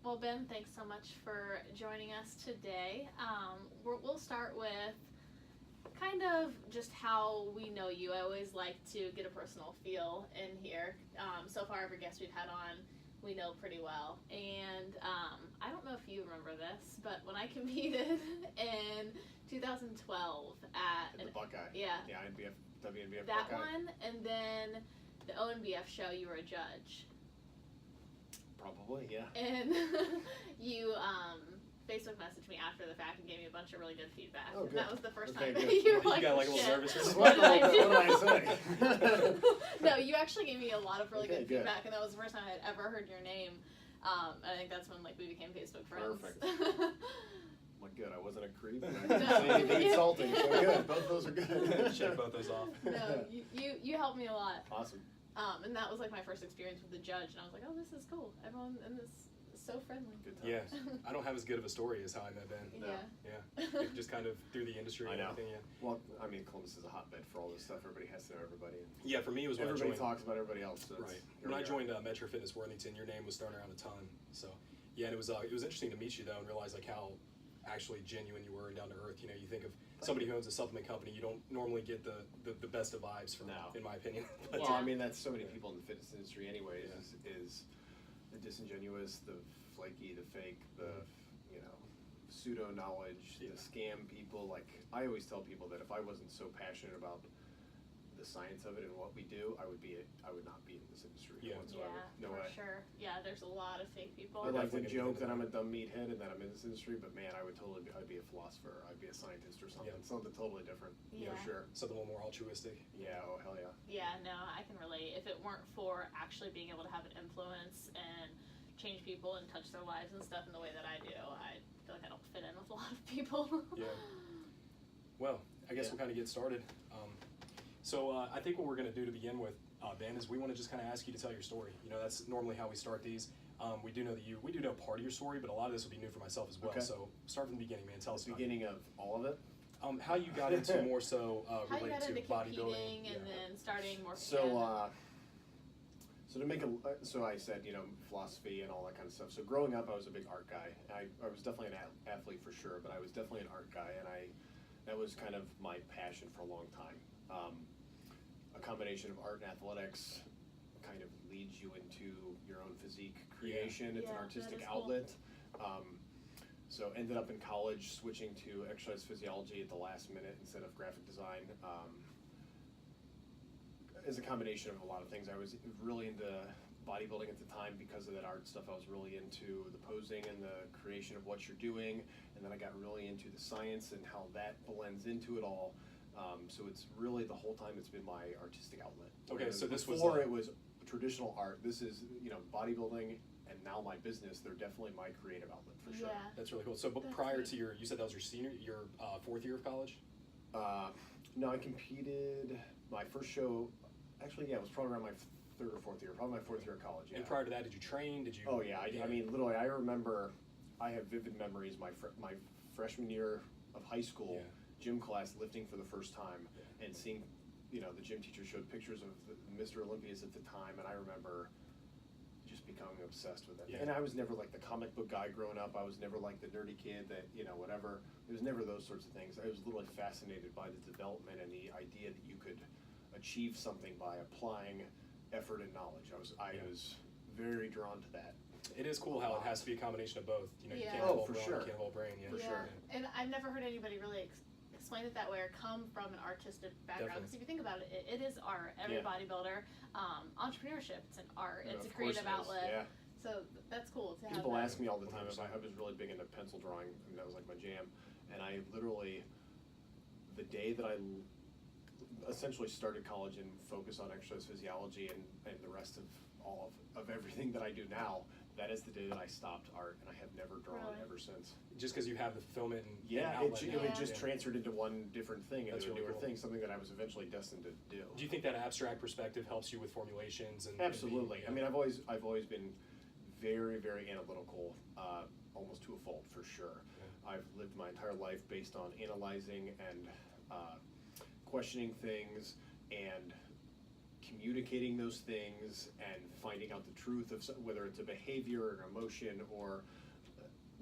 Well, Ben, thanks so much for joining us today. We'll start with kind of just how we know you. I always like to get a personal feel in here. So far, every guest we've had on, we know pretty well. And I don't know if you remember this, but when I competed in 2012 at the Buckeye. Yeah. Yeah, INBF, WNBF That Buckeye. one, and then the ONBF show, you were a judge. Probably, yeah. And you Facebook messaged me after the fact and gave me a bunch of really good feedback. Oh, and good. that was the first Okay, time good. that you were You like, got like a little shit. nervous or something? What did I do? What did I say? No, you actually gave me a lot of really Okay, good feedback, and that was the first time I had ever heard your name. And I think that's when like we became Facebook friends. Perfect. Well, good. I wasn't a creep. And I No. didn't say anything insulting, so good. Both of those are good. Check both those off. No, you helped me a lot. Awesome. And that was like my first experience with the judge, and I was like, oh, this is cool. Everyone in this is so friendly. Good Yeah, times. I don't have as good of a story as how I met Ben. No. Yeah, just kind of through the industry I and know. everything. Yeah. Well, I mean, Columbus is a hotbed for all this stuff. Everybody has to know everybody. And Yeah, for me it was when everybody I joined. talks about everybody else. So Right. here When I we are. joined Metro Fitness Worthington, your name was thrown around a ton. So, yeah, and it was interesting to meet you though and realize like how actually genuine you were and down to earth. You know, you think of somebody who owns a supplement company, you don't normally get the best of vibes from, No. in my opinion. But, Well, I mean, that's so many people in the fitness industry anyway, is the disingenuous, the flaky, the fake, the, you know, pseudo knowledge, Yeah. the scam people. Like, I always tell people that if I wasn't so passionate about the science of it and what we do, I would not be in this industry Yeah. whatsoever. Yeah, No for way. sure. Yeah, there's a lot of fake people. I like to Definitely joke gonna that be I'm a dumb meathead and that I'm in this industry, but man, I'd be a philosopher, I'd be a scientist or something, Yeah. something totally different. Yeah. For sure. something a little more altruistic. Yeah, oh hell yeah. Yeah, no, I can relate. If it weren't for actually being able to have an influence and change people and touch their lives and stuff in the way that I do, I feel like I don't fit in with a lot of people. Yeah. Well, I guess Yeah. we'll kind of get started. So I think what we're going to do to begin with, Ben, is we want to just kind of ask you to tell your story. You know, that's normally how we start these. We do know part of your story, but a lot of this will be new for myself as well. Okay. So start from the beginning, man. Tell us The about it. beginning of all of it. How you got into more so How you related got to into bodybuilding. competing and Yeah. then starting more. So to make so I said, you know, philosophy and all that kind of stuff. So growing up, I was a big art guy. I was definitely an athlete for sure, but I was definitely an art guy, and that was kind of my passion for a long time. A combination of art and athletics kind of leads you into your own physique creation. It's an Yeah, artistic that is cool. outlet. So ended up in college switching to exercise physiology at the last minute instead of graphic design. As a combination of a lot of things, I was really into bodybuilding at the time because of that art stuff. I was really into the posing and the creation of what you're doing, and then I got really into the science and how that blends into it all. So it's really the whole time it's been my artistic outlet. Okay, Whereas so this was before it was traditional art. This is, you know, bodybuilding, and now my business. They're definitely my creative outlet for sure. Yeah. That's really cool. So, but That's prior neat. to you said that was your fourth year of college? No, I competed. My first show, actually, yeah, it was probably around my third or fourth year. Probably my fourth year of college. Yeah. And prior to that, did you train? Did you? Oh yeah, I mean, literally, I remember. I have vivid memories. My freshman year of high school, Yeah. gym class, lifting for the first time, Yeah. and seeing, you know, the gym teacher showed pictures of the Mr. Olympias at the time, and I remember just becoming obsessed with it. Yeah. And I was never like the comic book guy growing up. I was never like the nerdy kid that, you know, whatever. It was never those sorts of things. I was literally fascinated by the development and the idea that you could achieve something by applying effort and knowledge. I Yeah. was very drawn to that. It is cool how it has to be a combination of both. You know, you Yeah. can't Oh, have all for brawn, sure. you can't have all brain. Yeah. For Yeah, sure. and I've never heard anybody really explain it that way or come from an artistic background. Definitely. Because if you think about it, it is art. Every Yeah. bodybuilder, entrepreneurship, it's an art. And It's a of course creative it is, outlet. yeah. So that's cool to have. People that. ask me all the time if I 100%. was really big into pencil drawing. I mean, that was like my jam. And I literally, the day that I essentially started college and focused on exercise physiology and the rest of all of everything that I do now, that is the day that I stopped art, and I have never drawn Really? ever since. Just because you have the fulfillment and Yeah, outlet it now. just Yeah. transferred into one different thing, That's into a really newer cool. thing, something that I was eventually destined to do. Do you think that abstract perspective helps you with formulations and Absolutely. and I mean, I've always been very, very analytical, almost to a fault for sure. Yeah. I've lived my entire life based on analyzing and questioning things and communicating those things and finding out the truth of whether it's a behavior or an emotion or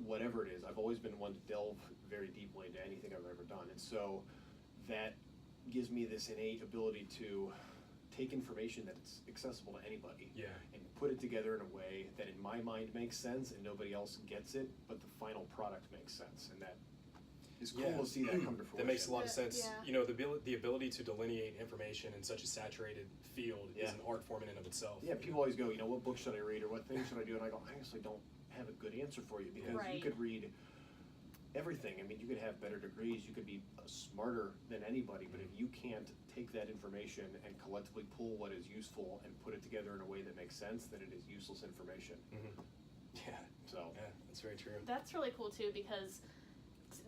whatever it is. I've always been one to delve very deeply into anything I've ever done, and so that gives me this innate ability to take information that's accessible to anybody and put it together in a way that in my mind makes sense and nobody else gets it, but the final product makes sense, and that is cool to see that come to fruition. That makes a lot of sense. Yeah. You know, the ability to delineate information in such a saturated field is an art form in and of itself. Yeah, people always go, you know, what book should I read or what things should I do? And I go, I honestly don't have a good answer for you, because you could read everything. I mean, you could have better degrees, you could be smarter than anybody, but if you can't take that information and collectively pull what is useful and put it together in a way that makes sense, then it is useless information. Yeah. So yeah, that's very true. That's really cool too, because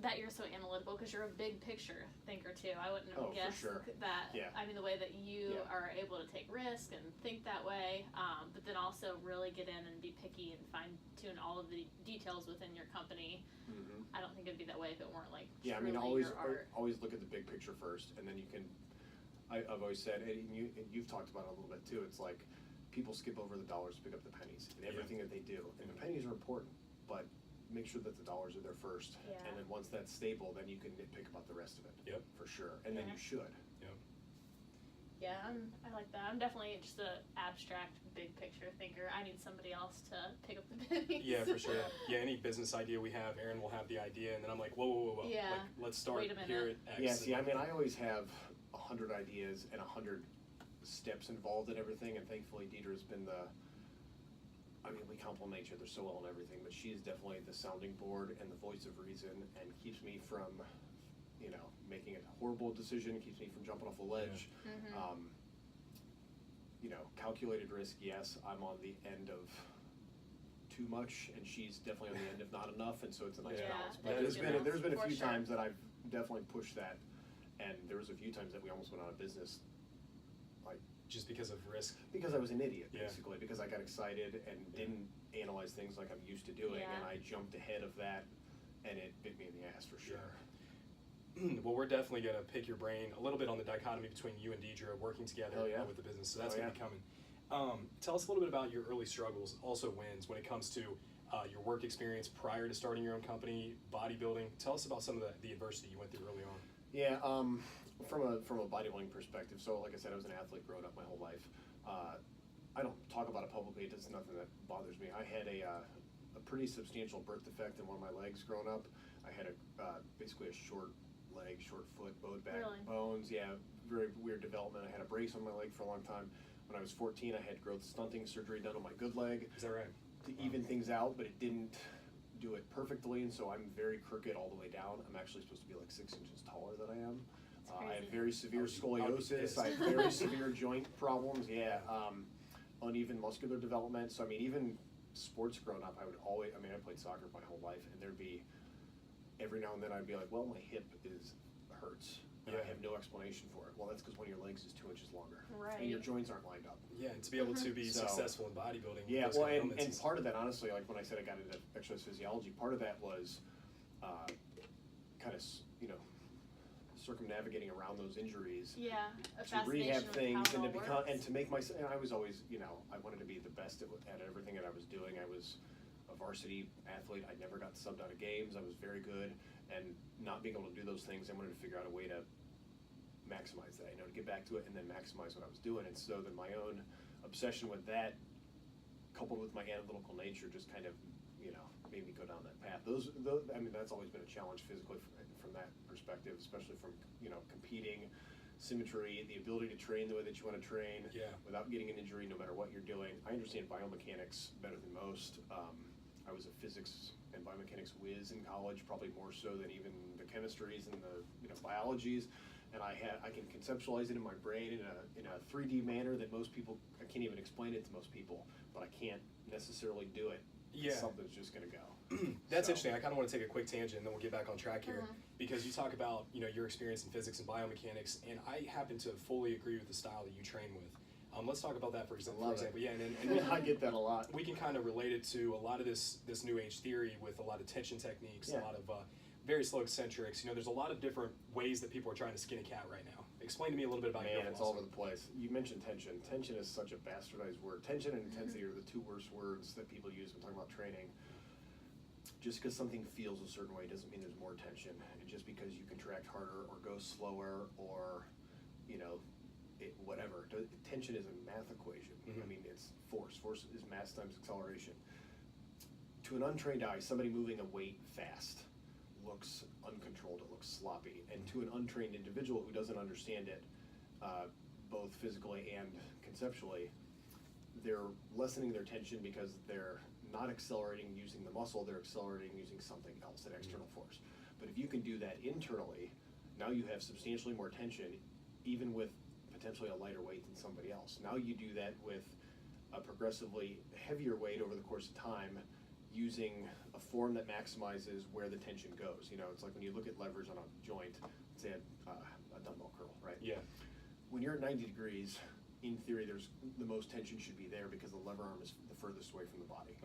that you're so analytical, because you're a big picture thinker too. I wouldn't have guessed that. Yeah. I mean, the way that you are able to take risk and think that way, but then also really get in and be picky and fine tune all of the details within your company. I don't think it'd be that way if it weren't like I mean, truly your art. always look at the big picture first, and then you can. I've always said, and you've talked about it a little bit too. It's like people skip over the dollars to pick up the pennies in everything that they do, and the pennies are important, but make sure that the dollars are there first, and then once that's stable, then you can nitpick about the rest of it. For sure, and then you should. Yeah, I like that. I'm definitely just an abstract, big picture thinker. I need somebody else to pick up the pennies. Yeah, for sure. Yeah, any business idea we have, Aaron will have the idea, and then I'm like, whoa. Yeah. Like, let's start Wait a minute. here at X. Yeah, see, I mean, I always have 100 ideas and 100 steps involved in everything, and thankfully Deidre's been I mean, we complement each other so well in everything, but she is definitely the sounding board and the voice of reason, and keeps me from, you know, making a horrible decision, keeps me from jumping off a ledge. You know, calculated risk, yes, I'm on the end of too much, and she's definitely on the end of not enough, and so it's a nice balance. But there's been a few times that I've definitely pushed that, and there was a few times that we almost went out of business, like just because of risk. Because I was an idiot, basically, because I got excited and didn't analyze things like I'm used to doing, and I jumped ahead of that, and it bit me in the ass for sure. Well, we're definitely going to pick your brain a little bit on the dichotomy between you and Deidre working together with the business, so that's going to be coming. Tell us a little bit about your early struggles, also wins, when it comes to your work experience prior to starting your own company, bodybuilding. Tell us about some of the adversity you went through early on. Yeah, from a bodybuilding perspective, so like I said, I was an athlete growing up my whole life. I don't talk about it publicly, it's nothing that bothers me. I had a pretty substantial birth defect in one of my legs growing up. I had basically a short leg, short foot, bowed back bones. Yeah, very weird development. I had a brace on my leg for a long time. When I was 14, I had growth stunting surgery done on my good leg. Is that right? To even things out, but it didn't do it perfectly, and so I'm very crooked all the way down. I'm actually supposed to be like 6 inches taller than I am. I have very severe scoliosis. I have very severe joint problems. Yeah, uneven muscular development. So I mean, even sports growing up, I played soccer my whole life, and there'd be every now and then I'd be like, well, my hip hurts, and I have no explanation for it. Well, that's because one of your legs is 2 inches longer, and your joints aren't lined up. Yeah, and to be able to be successful in bodybuilding. Yeah, well, and part of that, honestly, like when I said I got into exercise physiology, part of that was kind of, you know, circumnavigating around those injuries. Yeah, to rehab things and to become and to make myself. I was always, you know, I wanted to be the best at everything that I was doing. I was a varsity athlete. I never got subbed out of games. I was very good, and not being able to do those things, I wanted to figure out a way to maximize that, you know, to get back to it and then maximize what I was doing. And so then my own obsession with that, coupled with my analytical nature, just kind of, you know, made me go down that path. Those I mean, that's always been a challenge physically from that perspective, especially from, you know, competing, symmetry, the ability to train the way that you want to train without getting an injury, no matter what you're doing. I understand biomechanics better than most. I was a physics and biomechanics whiz in college, probably more so than even the chemistries and the, you know, biologies. And I can conceptualize it in my brain in a 3D manner that most people, I can't even explain it to most people, but I can't necessarily do it. Something's just going to go. That's interesting. I kind of want to take a quick tangent, and then we'll get back on track here, because you talk about, you know, your experience in physics and biomechanics, and I happen to fully agree with the style that you train with. Let's talk about that for example. Yeah, and I get that a lot. We can kind of relate it to a lot of this new age theory with a lot of tension techniques, a lot of very slow eccentrics. You know, there's a lot of different ways that people are trying to skin a cat right now. Explain to me a little bit about your Man, it's all over philosophy. the place. You mentioned tension. Tension is such a bastardized word. Tension and intensity are the two worst words that people use when talking about training. Just because something feels a certain way doesn't mean there's more tension. And just because you contract harder or go slower or, whatever. Tension is a math equation. Mhm. I mean, it's force. Force is mass times acceleration. To an untrained eye, somebody moving a weight fast looks uncontrolled, it looks sloppy. And to an untrained individual who doesn't understand it, both physically and conceptually, they're lessening their tension because they're not accelerating using the muscle, they're accelerating using something else, an external force. But if you can do that internally, now you have substantially more tension, even with potentially a lighter weight than somebody else. Now you do that with a progressively heavier weight over the course of time, using a form that maximizes where the tension goes. It's like when you look at leverage on a joint, say a dumbbell curl, right? Yeah. When you're at 90 degrees, in theory, the most tension should be there because the lever arm is the furthest away from the body.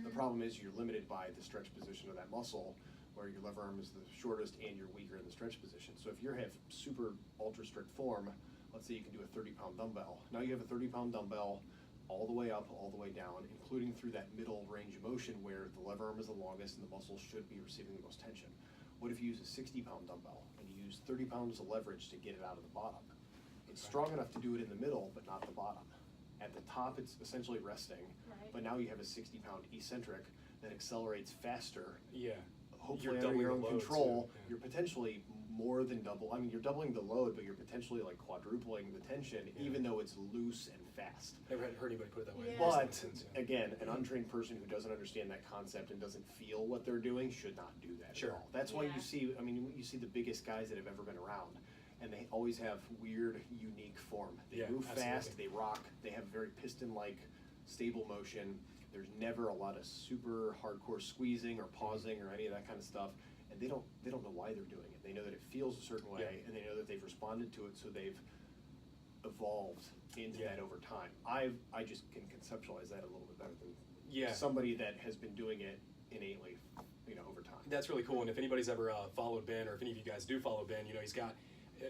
The problem is you're limited by the stretch position of that muscle, where your lever arm is the shortest and you're weaker in the stretch position. So if you have super ultra strict form, let's say you can do a 30-pound dumbbell. Now you have a 30-pound dumbbell all the way up, all the way down, including through that middle range of motion where the lever arm is the longest and the muscle should be receiving the most tension. What if you use a 60-pound dumbbell and you use 30 pounds of leverage to get it out of the bottom? It's strong enough to do it in the middle, but not the bottom. At the top, it's essentially resting, but now you have a 60-pound eccentric that accelerates faster. Yeah. Hopefully You're under your own doubling the load, control, too. Yeah. you're potentially more than double. I mean, you're doubling the load, but you're potentially like quadrupling the tension, Yeah. even though it's loose and fast. Never heard anybody put it that way. Yeah. Makes a lot of But sense, yeah. again, an untrained person who doesn't understand that concept and doesn't feel what they're doing should not do that Sure. at all. That's why Yeah. you see, you see the biggest guys that have ever been around, and they always have weird, unique form. They Yeah, move fast, absolutely. they rock, they have very piston-like, stable motion. There's never a lot of super hardcore squeezing or pausing or any of that kind of stuff. And they don't know why they're doing it. They know that it feels a certain way, Yeah. and they know that they've responded to it, so they've evolved into Yeah. that over time. I just can conceptualize that a little bit better than Yeah. somebody that has been doing it innately, over time. That's really cool. And if anybody's ever followed Ben, or if any of you guys do follow Ben, he's got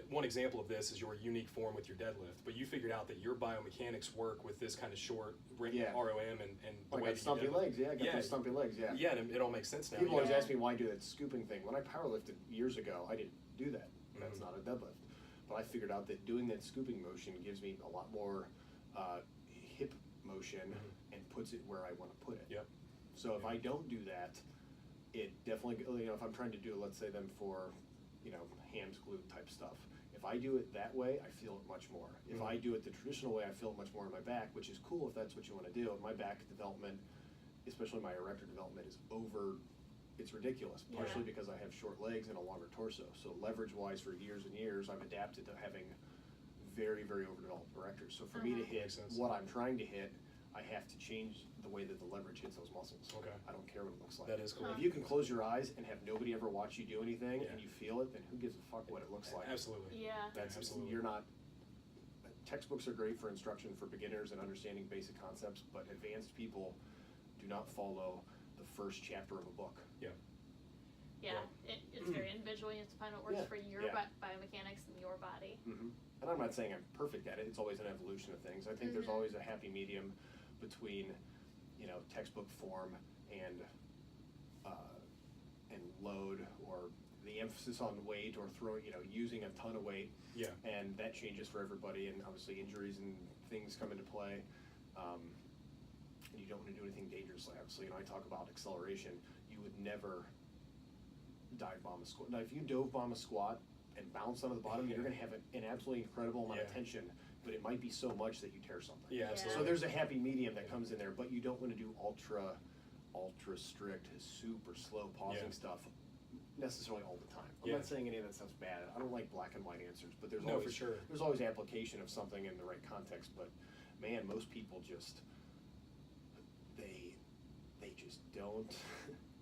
one example of this is your unique form with your deadlift. But you figured out that your biomechanics work with this kind of short Yeah. ROM and the I way got that stumpy you deadlift. legs, yeah. I got Yeah. those stumpy legs, yeah. Yeah, and it all makes sense now. People always Yeah. ask me why I do that scooping thing. When I powerlifted years ago, I didn't do that. That's Mhm. not a deadlift. But I figured out that doing that scooping motion gives me a lot more hip motion and puts it where I want to put it. Yep. So if I don't do that, it definitely, if I'm trying to do, let's say them for, hams, glute type stuff. If I do it that way, I feel it much more. If I do it the traditional way, I feel it much more in my back, which is cool if that's what you want to do. My back development, especially my erector development, it's ridiculous, partially Yeah. because I have short legs and a longer torso. So leverage-wise, for years and years, I've adapted to having very, very overdeveloped erectors. So for me to hit Makes sense. what I'm trying to hit, I have to change the way that the leverage hits those muscles. Okay. I don't care what it looks like. That is cool. If you can close your eyes and have nobody ever watch you do anything, Yeah. and you feel it, then who gives a fuck what it looks like? Absolutely. Yeah. That's Absolutely. You're not. Textbooks are great for instruction for beginners and understanding basic concepts, but advanced people do not follow the first chapter of a book. Yeah. Yeah, it's very individual. You have to find what works Yeah. for your Yeah. biomechanics and your body. And I'm not saying I'm perfect at it. It's always an evolution of things. I think there's always a happy medium between, textbook form and load, or the emphasis on weight, or throwing, using a ton of weight. Yeah. And that changes for everybody, and obviously injuries and things come into play. And you don't want to do anything dangerously. Obviously, I talk about acceleration. You would never dive bomb a squat. Now, if you dove bomb a squat and bounce onto the bottom, you're going to have an absolutely incredible amount of Yeah. tension, but it might be so much that you tear something. Yeah, Yeah. absolutely. So there's a happy medium that comes in there, but you don't want to do ultra strict, super slow pausing Yeah. stuff necessarily all the time. I'm Yeah. not saying any of that stuff's bad. I don't like black and white answers, but there's No, always for sure. there's always application of something in the right context. But man, most people just they just don't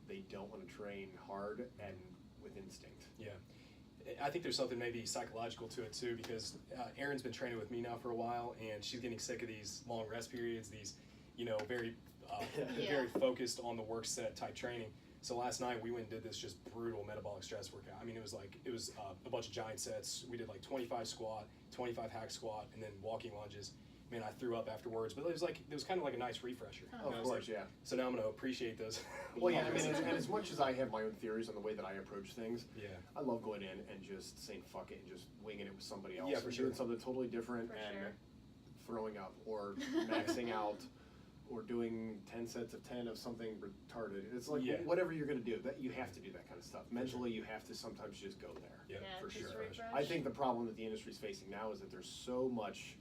they don't want to train hard and with instinct. Yeah. I think there's something maybe psychological to it too, because Erin's been training with me now for a while, and she's getting sick of these long rest periods, these, very, Yeah. very focused on the work set type training. So last night we went and did this just brutal metabolic stress workout. I mean, it was a bunch of giant sets. We did like 25 squat, 25 hack squat, and then walking lunges. Man, I threw up afterwards, but it was kind of like a nice refresher. Oh. Of course, yeah. So now I'm going to appreciate those. Well, yeah, I mean, and as much as I have my own theories on the way that I approach things, Yeah. I love going in and just saying fuck it and just winging it with somebody else. Yeah, for and sure. doing something totally different For and sure. throwing up or maxing out or doing 10 sets of 10 of something retarded. It's like Yeah. whatever you're going to do, that you have to do that kind of stuff. Mentally, you have to sometimes just go there. Yeah, Yeah, for just sure. refresh. I think the problem that the industry's facing now is that there's so much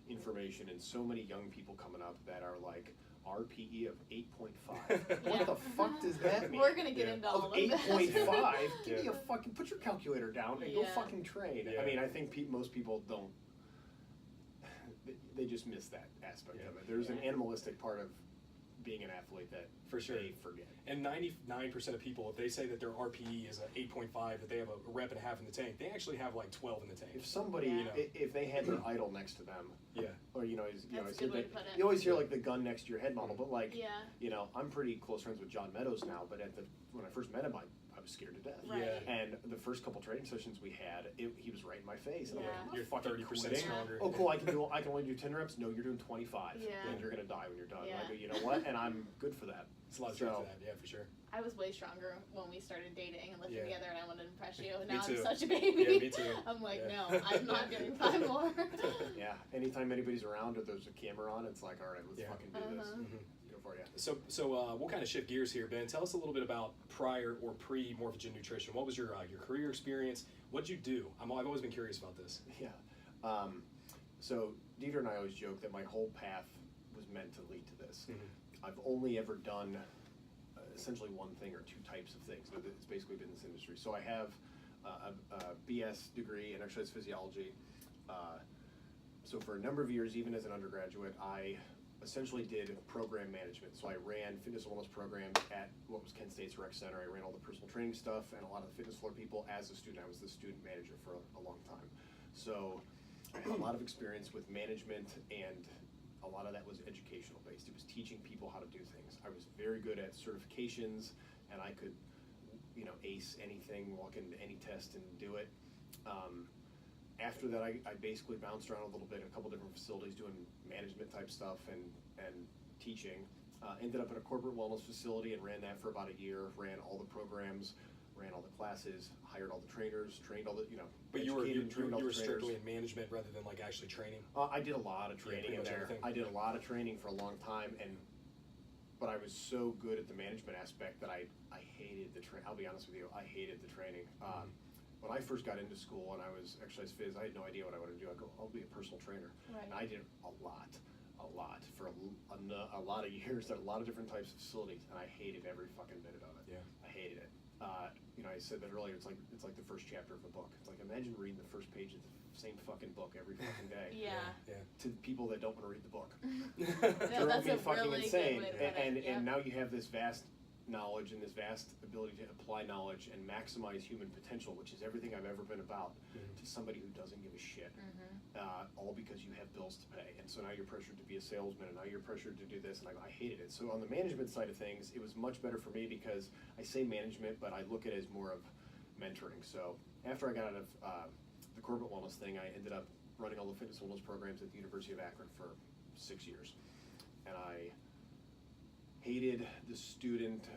information and so many young people coming up that are like RPE of 8.5. Yeah. What the fuck does that mean? We're gonna get Yeah. into all Of of that. 8.5, give me Yeah. a fucking, put your calculator down and go Yeah. fucking train. Yeah. I mean, I think most people don't, they just miss that aspect Yeah. of it. There's an Yeah. animalistic part of being an athlete that For sure. they forget. And 99% of people, if they say that their RPE is an 8.5, that they have a rep and a half in the tank, they actually have like 12 in the tank. If somebody, Yeah. If they had their idol next to them, Yeah. or you That's a always good way hear to put it. you always hear like the gun next to your head model, but like, Yeah. I'm pretty close friends with John Meadows now, but when I first met him, I was scared to death. Right. Yeah. And the first couple training sessions we had, he was right in my face. And I'm Yeah. like, You're I'm fucking 30% quitting. stronger. Oh, cool. I can only do 10 reps. No, you're doing 25, Yeah. and you're gonna die when you're done. Yeah. I go, you know what? And I'm good for that. It's a lot of So- truth to that, yeah, for sure. I was way stronger when we started dating and living Yeah. together, and I wanted to impress you. And Me now I'm too. such a baby. Yeah, me too. I'm like, Yeah. no, I'm not getting 5 more. Yeah. Anytime anybody's around or there's a camera on, it's like, all right, let's Yeah. fucking do this. Uh-huh. Mhm. Go for you. So we'll kind of shift gears here, Ben. Tell us a little bit about prior or pre-Morphogen nutrition. What was your career experience? What'd you do? I've always been curious about this. Yeah. So Dieter and I always joke that my whole path was meant to lead to this. Mhm. I've only ever done essentially one thing or two types of things, but it's basically been this industry. So I have a BS degree in exercise physiology. So for a number of years, even as an undergraduate, I essentially did program management. So I ran fitness and wellness programs at what was Kent State's rec center. I ran all the personal training stuff and a lot of the fitness floor people as a student. I was the student manager for a long time. So I had a lot of experience with management, and a lot of that was educational based. It was teaching people how to do things. I was very good at certifications, and I could, ace anything, walk into any test and do it. After that, I basically bounced around a little bit in a couple different facilities doing management type stuff and teaching. Ended up at a corporate wellness facility and ran that for about a year, ran all the programs, ran all the classes, hired all the trainers, trained all the, But you were educated and trained all the strictly trainers. in management rather than like actually training. I did a lot of Yeah, training pretty in much there. everything. I did a lot of training for a long time, but I was so good at the management aspect that I hated the training. I'll be honest with you, I hated the training. When I first got into school and I was exercise phys, I had no idea what I wanted to do. I go, I'll be a personal trainer. Right. And I did a lot for a lot of years at a lot of different types of facilities, and I hated every fucking minute of it. Yeah. I hated it. I said that earlier. It's like the first chapter of a book. It's like, imagine reading the first page of the same fucking book every fucking day. Yeah. Yeah. To people that don't want to read the book. No, that's a fucking really insane. good way to put and it. Yeah. now you have this vast knowledge and this vast ability to apply knowledge and maximize human potential, which is everything I've ever been about, Mhm. to somebody who doesn't give a shit. Mhm. All because you have bills to pay. And so now you're pressured to be a salesman, and now you're pressured to do this, and I hated it. So on the management side of things, it was much better for me because I say management, but I look at it as more of mentoring. So after I got out of the corporate wellness thing, I ended up running all the fitness wellness programs at the University of Akron for 6 years. And I hated the student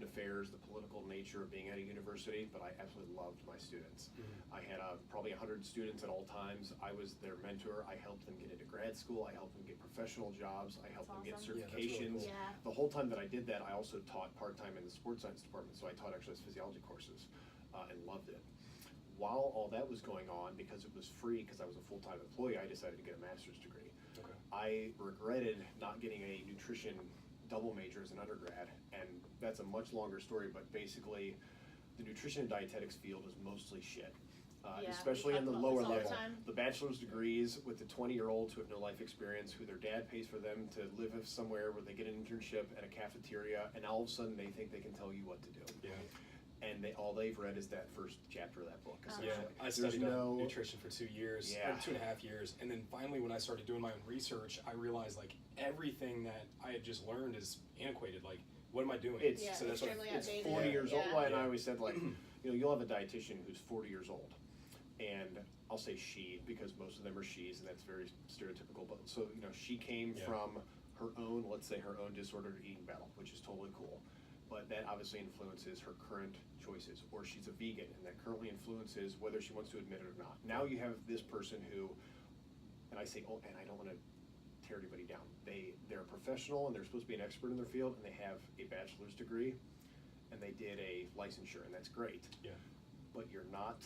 affairs, the political nature of being at a university, but I absolutely loved my students. Mhm. I had probably 100 students at all times. I was their mentor. I helped them get into grad school. I helped them get professional jobs. I helped them get awesome. Yeah, that's really certifications. cool. Yeah. The whole time that I did that, I also taught part-time in the sports science department, so I taught exercise physiology courses and loved it. While all that was going on, because it was free, because I was a full-time employee, I decided to get a master's degree. Okay. I regretted not getting a nutrition double major as an undergrad, and that's a much longer story, but basically the nutrition and dietetics field is mostly shit. Yeah, Especially we in the talk about lower this all the level. time. The bachelor's degrees with the 20-year-olds who have no life experience, who their dad pays for them to live somewhere where they get an internship at a cafeteria, and all of a sudden they think they can tell you what to do. Yeah. And all they've read is that first chapter of that book. Uh-huh. Yeah, essentially. I There's studied no nutrition for 2 years, Yeah. or 2.5 years, and then finally when I started doing my own research, I realized like everything that I had just learned is antiquated. Like what am I doing? It's, Yeah, so that's what extremely it's outdated. 40 years Yeah. old. Well, and I Yeah. always said, like, you'll have a dietitian who's 40 years old. And I'll say she because most of them are she's, and that's very stereotypical. But so, she came Yeah. from her own, let's say, her own disordered eating battle, which is totally cool. But that obviously influences her current choices. Or she's a vegan, and that currently influences whether she wants to admit it or not. Now you have this person who, and I say, and I don't want to tear anybody down. They're a professional, and they're supposed to be an expert in their field, and they have a bachelor's degree, and they did a licensure, and that's great. Yeah. But you're not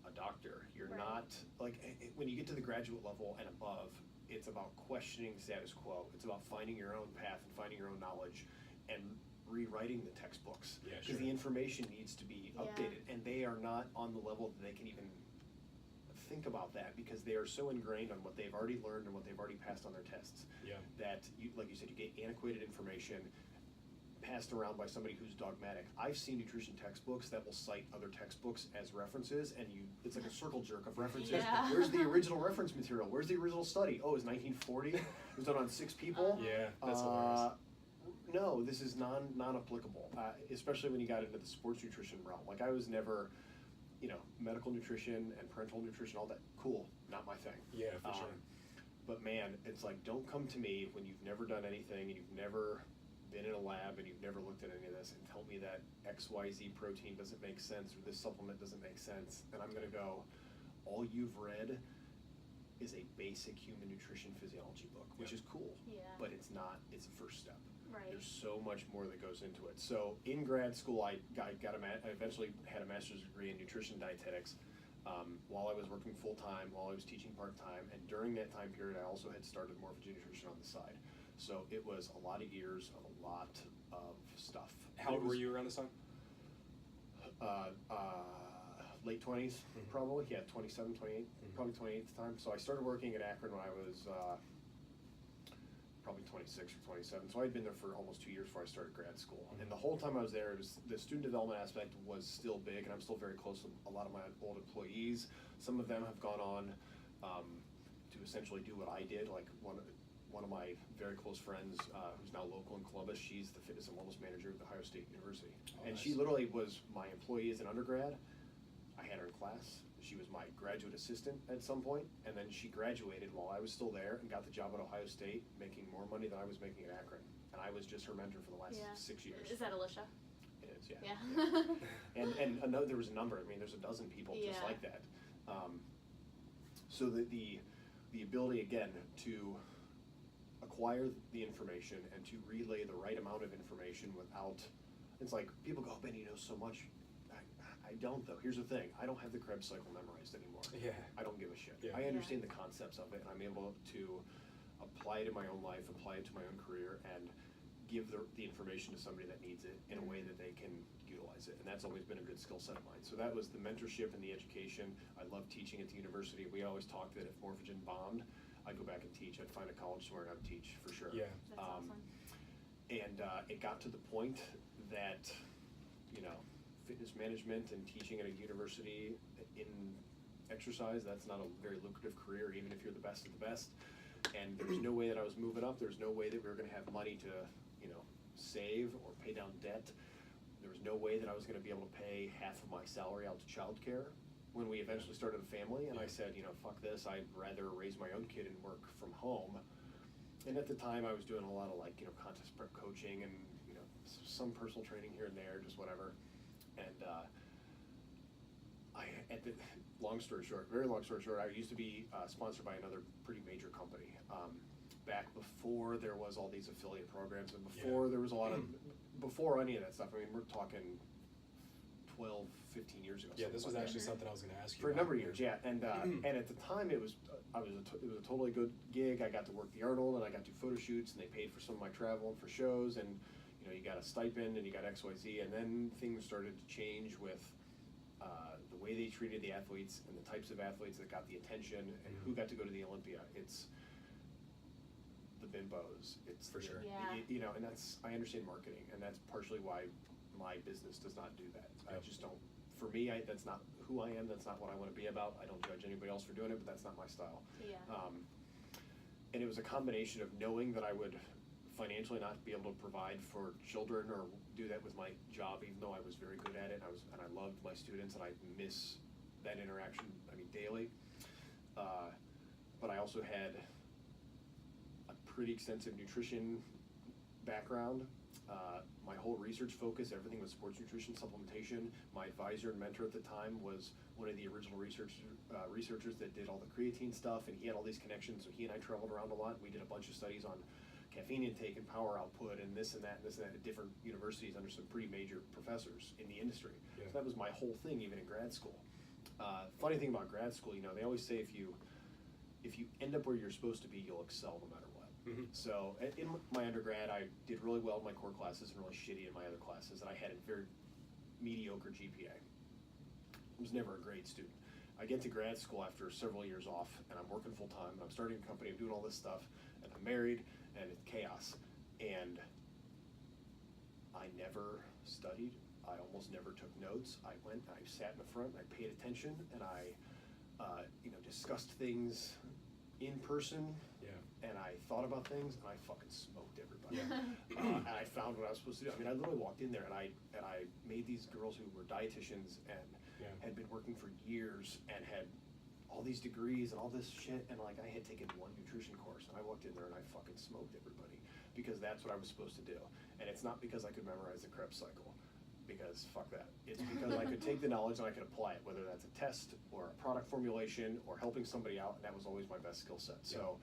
a doctor. You're Right. not, like, when you get to the graduate level and above, it's about questioning status quo. It's about finding your own path and finding your own knowledge and rewriting the textbooks. Yeah, Because sure. the information needs to be Yeah. updated, and they are not on the level that they can even think about that, because they are so ingrained on what they've already learned and what they've already passed on their tests. Yeah. That, like you said, you get antiquated information passed around by somebody who's dogmatic. I've seen nutrition textbooks that will cite other textbooks as references, and it's like a circle jerk of references. Yeah. Where's the original reference material? Where's the original study? Oh, it was 1940. It was done on 6 people. Yeah, that's hilarious. No, this is non-applicable, especially when you got into the sports nutrition realm. Like, I was never, medical nutrition and parental nutrition, all that, cool, not my thing. Yeah, for sure. But man, it's like, don't come to me when you've never done anything and you've never been in a lab and you've never looked at any of this and tell me that XYZ protein doesn't make sense or this supplement doesn't make sense. And I'm going to go, all you've read is a basic human nutrition physiology book, which Yeah. is cool, Yeah. but it's not, it's the first step. Right. There's so much more that goes into it. So in grad school, I eventually had a master's degree in nutrition dietetics while I was working full time, while I was teaching part time, and during that time period, I also had started Morphogen Nutrition on the side. So it was a lot of years of a lot of stuff. How old were you around this time? Late 20s, Mhm. probably. Yeah, 27, 28, Mhm. probably 28 at the time. So I started working at Akron when I was probably 26 or 27. So I'd been there for almost 2 years before I started grad school. Mhm. And the whole time I was there, the student development aspect was still big, and I'm still very close to a lot of my old employees. Some of them have gone on to essentially do what I did. Like one of my very close friends, who's now local in Columbus, she's the fitness and wellness manager at Ohio State University. Oh, And nice. she literally was my employee as an undergrad. I had her in class. She was my graduate assistant at some point, and then she graduated while I was still there and got the job at Ohio State, making more money than I was making at Akron. And I was just her mentor for the last Yeah. 6 years. Is that Alicia? It is, yeah. Yeah. And there was a number. I mean, there's a dozen people just Yeah. like that. So the ability, again, to acquire the information and to relay the right amount of information without, it's like, people go, oh, Ben, you know so much. I don't, though. Here's the thing. I don't have the Krebs cycle memorized anymore. Yeah. I don't give a shit. Yeah. I understand the concepts of it, and I'm able to apply it in my own life, apply it to my own career, and give the information to somebody that needs it in a way that they can utilize it. And that's always been a good skill set of mine. So that was the mentorship and the education. I love teaching at the university. We always talk that if Morphogen bombed, I'd go back and teach. I'd find a college somewhere and I'd teach for sure. Yeah. That's awesome. And it got to the point that, fitness management and teaching at a university in exercise, that's not a very lucrative career, even if you're the best of the best. And there's no way that I was moving up. There's no way that we were going to have money to, save or pay down debt. There was no way that I was going to be able to pay half of my salary out to childcare when we eventually started a family. And I said, fuck this. I'd rather raise my own kid and work from home. And at the time, I was doing a lot of contest prep coaching and some personal training here and there, just whatever. And long story short, very long story short, I used to be sponsored by another pretty major company. Back before there was all these affiliate programs, and before there was a lot of, before any of that stuff. I mean, we're talking 12, 15 years ago. Yeah, this was something like actually that. something I was going to ask you For a about. number of years, yeah, and at the time it was a totally good gig. I got to work the Arnold, and I got to do photo shoots, and they paid for some of my travel and for shows, and you got a stipend, and you got XYZ, and then things started to change with the way they treated the athletes and the types of athletes that got the attention and who got to go to the Olympia. It's the bimbos. It's For sure. Yeah. And I understand marketing, and that's partially why my business does not do that. I Yep. just don't. For me, that's not who I am. That's not what I want to be about. I don't judge anybody else for doing it, but that's not my style. Yeah. And it was a combination of knowing that I would financially not be able to provide for children or do that with my job, even though I was very good at it. And I loved my students, and I miss that interaction, daily. But I also had a pretty extensive nutrition background. My whole research focus, everything was sports nutrition supplementation. My advisor and mentor at the time was one of the original researchers that did all the creatine stuff, and he had all these connections, so he and I traveled around a lot. We did a bunch of studies on caffeine intake and power output and this and that at different universities under some pretty major professors in the industry. Yeah. So that was my whole thing, even in grad school. Funny thing about grad school, they always say if you end up where you're supposed to be, you'll excel no matter what. Mm-hmm. So in my undergrad, I did really well in my core classes and really shitty in my other classes, and I had a very mediocre GPA. I was never a great student. I get to grad school after several years off, and I'm working full time, and I'm starting a company, I'm doing all this stuff, and I'm married, and it's chaos. And I never studied. I almost never took notes. I sat in the front, and I paid attention, and I discussed things in person. Yeah. And I thought about things, and I fucking smoked everybody. And I found what I was supposed to do. I literally walked in there, and I made these girls who were dietitians and had been working for years and had all these degrees and all this shit, and I had taken one nutrition course, and I walked in there and I fucking smoked everybody because that's what I was supposed to do. And it's not because I could memorize the Krebs cycle, because fuck that. It's because I could take the knowledge and I could apply it, whether that's a test or a product formulation or helping somebody out, and that was always my best skill set. So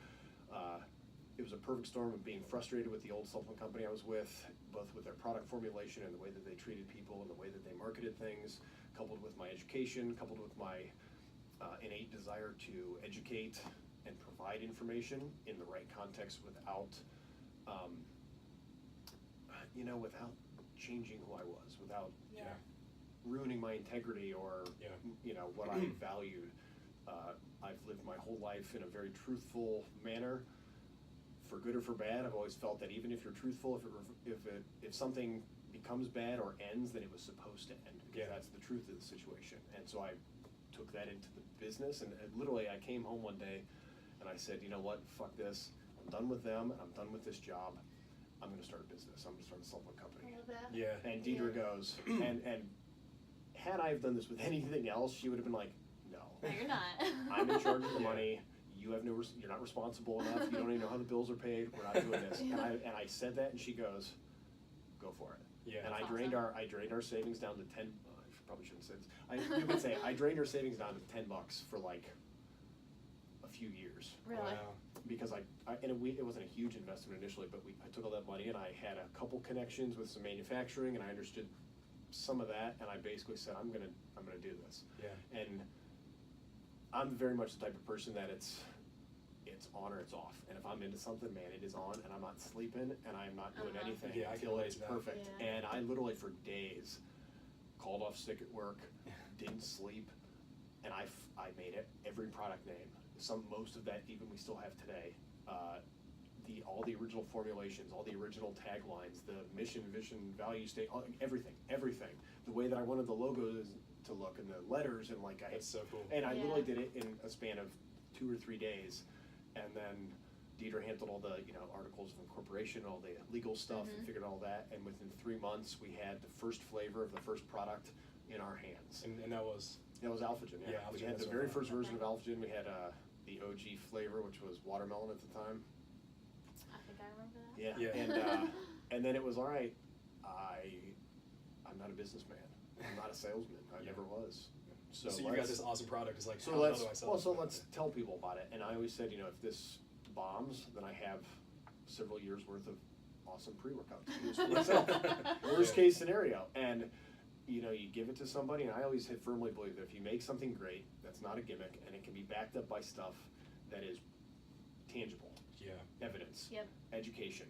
it was a perfect storm of being frustrated with the old supplement company I was with, both with their product formulation and the way that they treated people and the way that they marketed things, coupled with my education, coupled with my innate desire to educate and provide information in the right context without without changing who I was, without ruining my integrity or what I valued. I've lived my whole life in a very truthful manner, for good or for bad. I've always felt that even if you're truthful, if something becomes bad or ends, then it was supposed to end, because that's the truth of the situation. And so I took that into the business, and literally I came home one day and I said, you know what, fuck this. I'm done with them. I'm done with this job. I'm going to start a business. I'm going to start a supplement company. I love that. Yeah. And Deidre goes, and had I have done this with anything else, she would have been like, no. No, you're not. I'm in charge of the money. You have you're not responsible enough. You don't even know how the bills are paid. We're not doing this. And I said that, and she goes, go for it. Yeah. And That's I drained awesome. our savings down to 10. I probably shouldn't say this. You could say I drained our savings down to $10 for like a few years. Really? Wow. Because it wasn't a huge investment initially, but I took all that money and I had a couple connections with some manufacturing, and I understood some of that, and I basically said, I'm gonna do this. Yeah. And I'm very much the type of person that it's on or it's off. And if I'm into something, man, it is on, and I'm not sleeping, and I'm not doing anything Yeah, I can until relate it's to that. perfect. Yeah. And I literally for days called off sick at work, didn't sleep, and I made it every product name. Most of that even we still have today. All the original formulations, all the original taglines, the mission, vision, value state, everything. The way that I wanted the logos to look and the letters, and That's so cool. And I Yeah. literally did it in a span of 2 or 3 days, and then Deidre handled all the articles of incorporation, all the legal stuff, and figured all that. And within 3 months, we had the first flavor of the first product in our hands. And that was Alphagen. Yeah, We Alphagen, had that's the what I very thought. first version of Alphagen. We had the OG flavor, which was watermelon at the time. I think I remember that. Yeah. And then it was all right. I'm not a businessman. I'm not a salesman. I never was. so you got this awesome product. It's like, So how let's do I sell it? let's tell people about it. And I always said, if this bombs, then I have several years worth of awesome pre-workouts to use for myself. Worst case scenario. And you give it to somebody, and I always have firmly believed that if you make something great, that's not a gimmick, and it can be backed up by stuff that is tangible, evidence, education,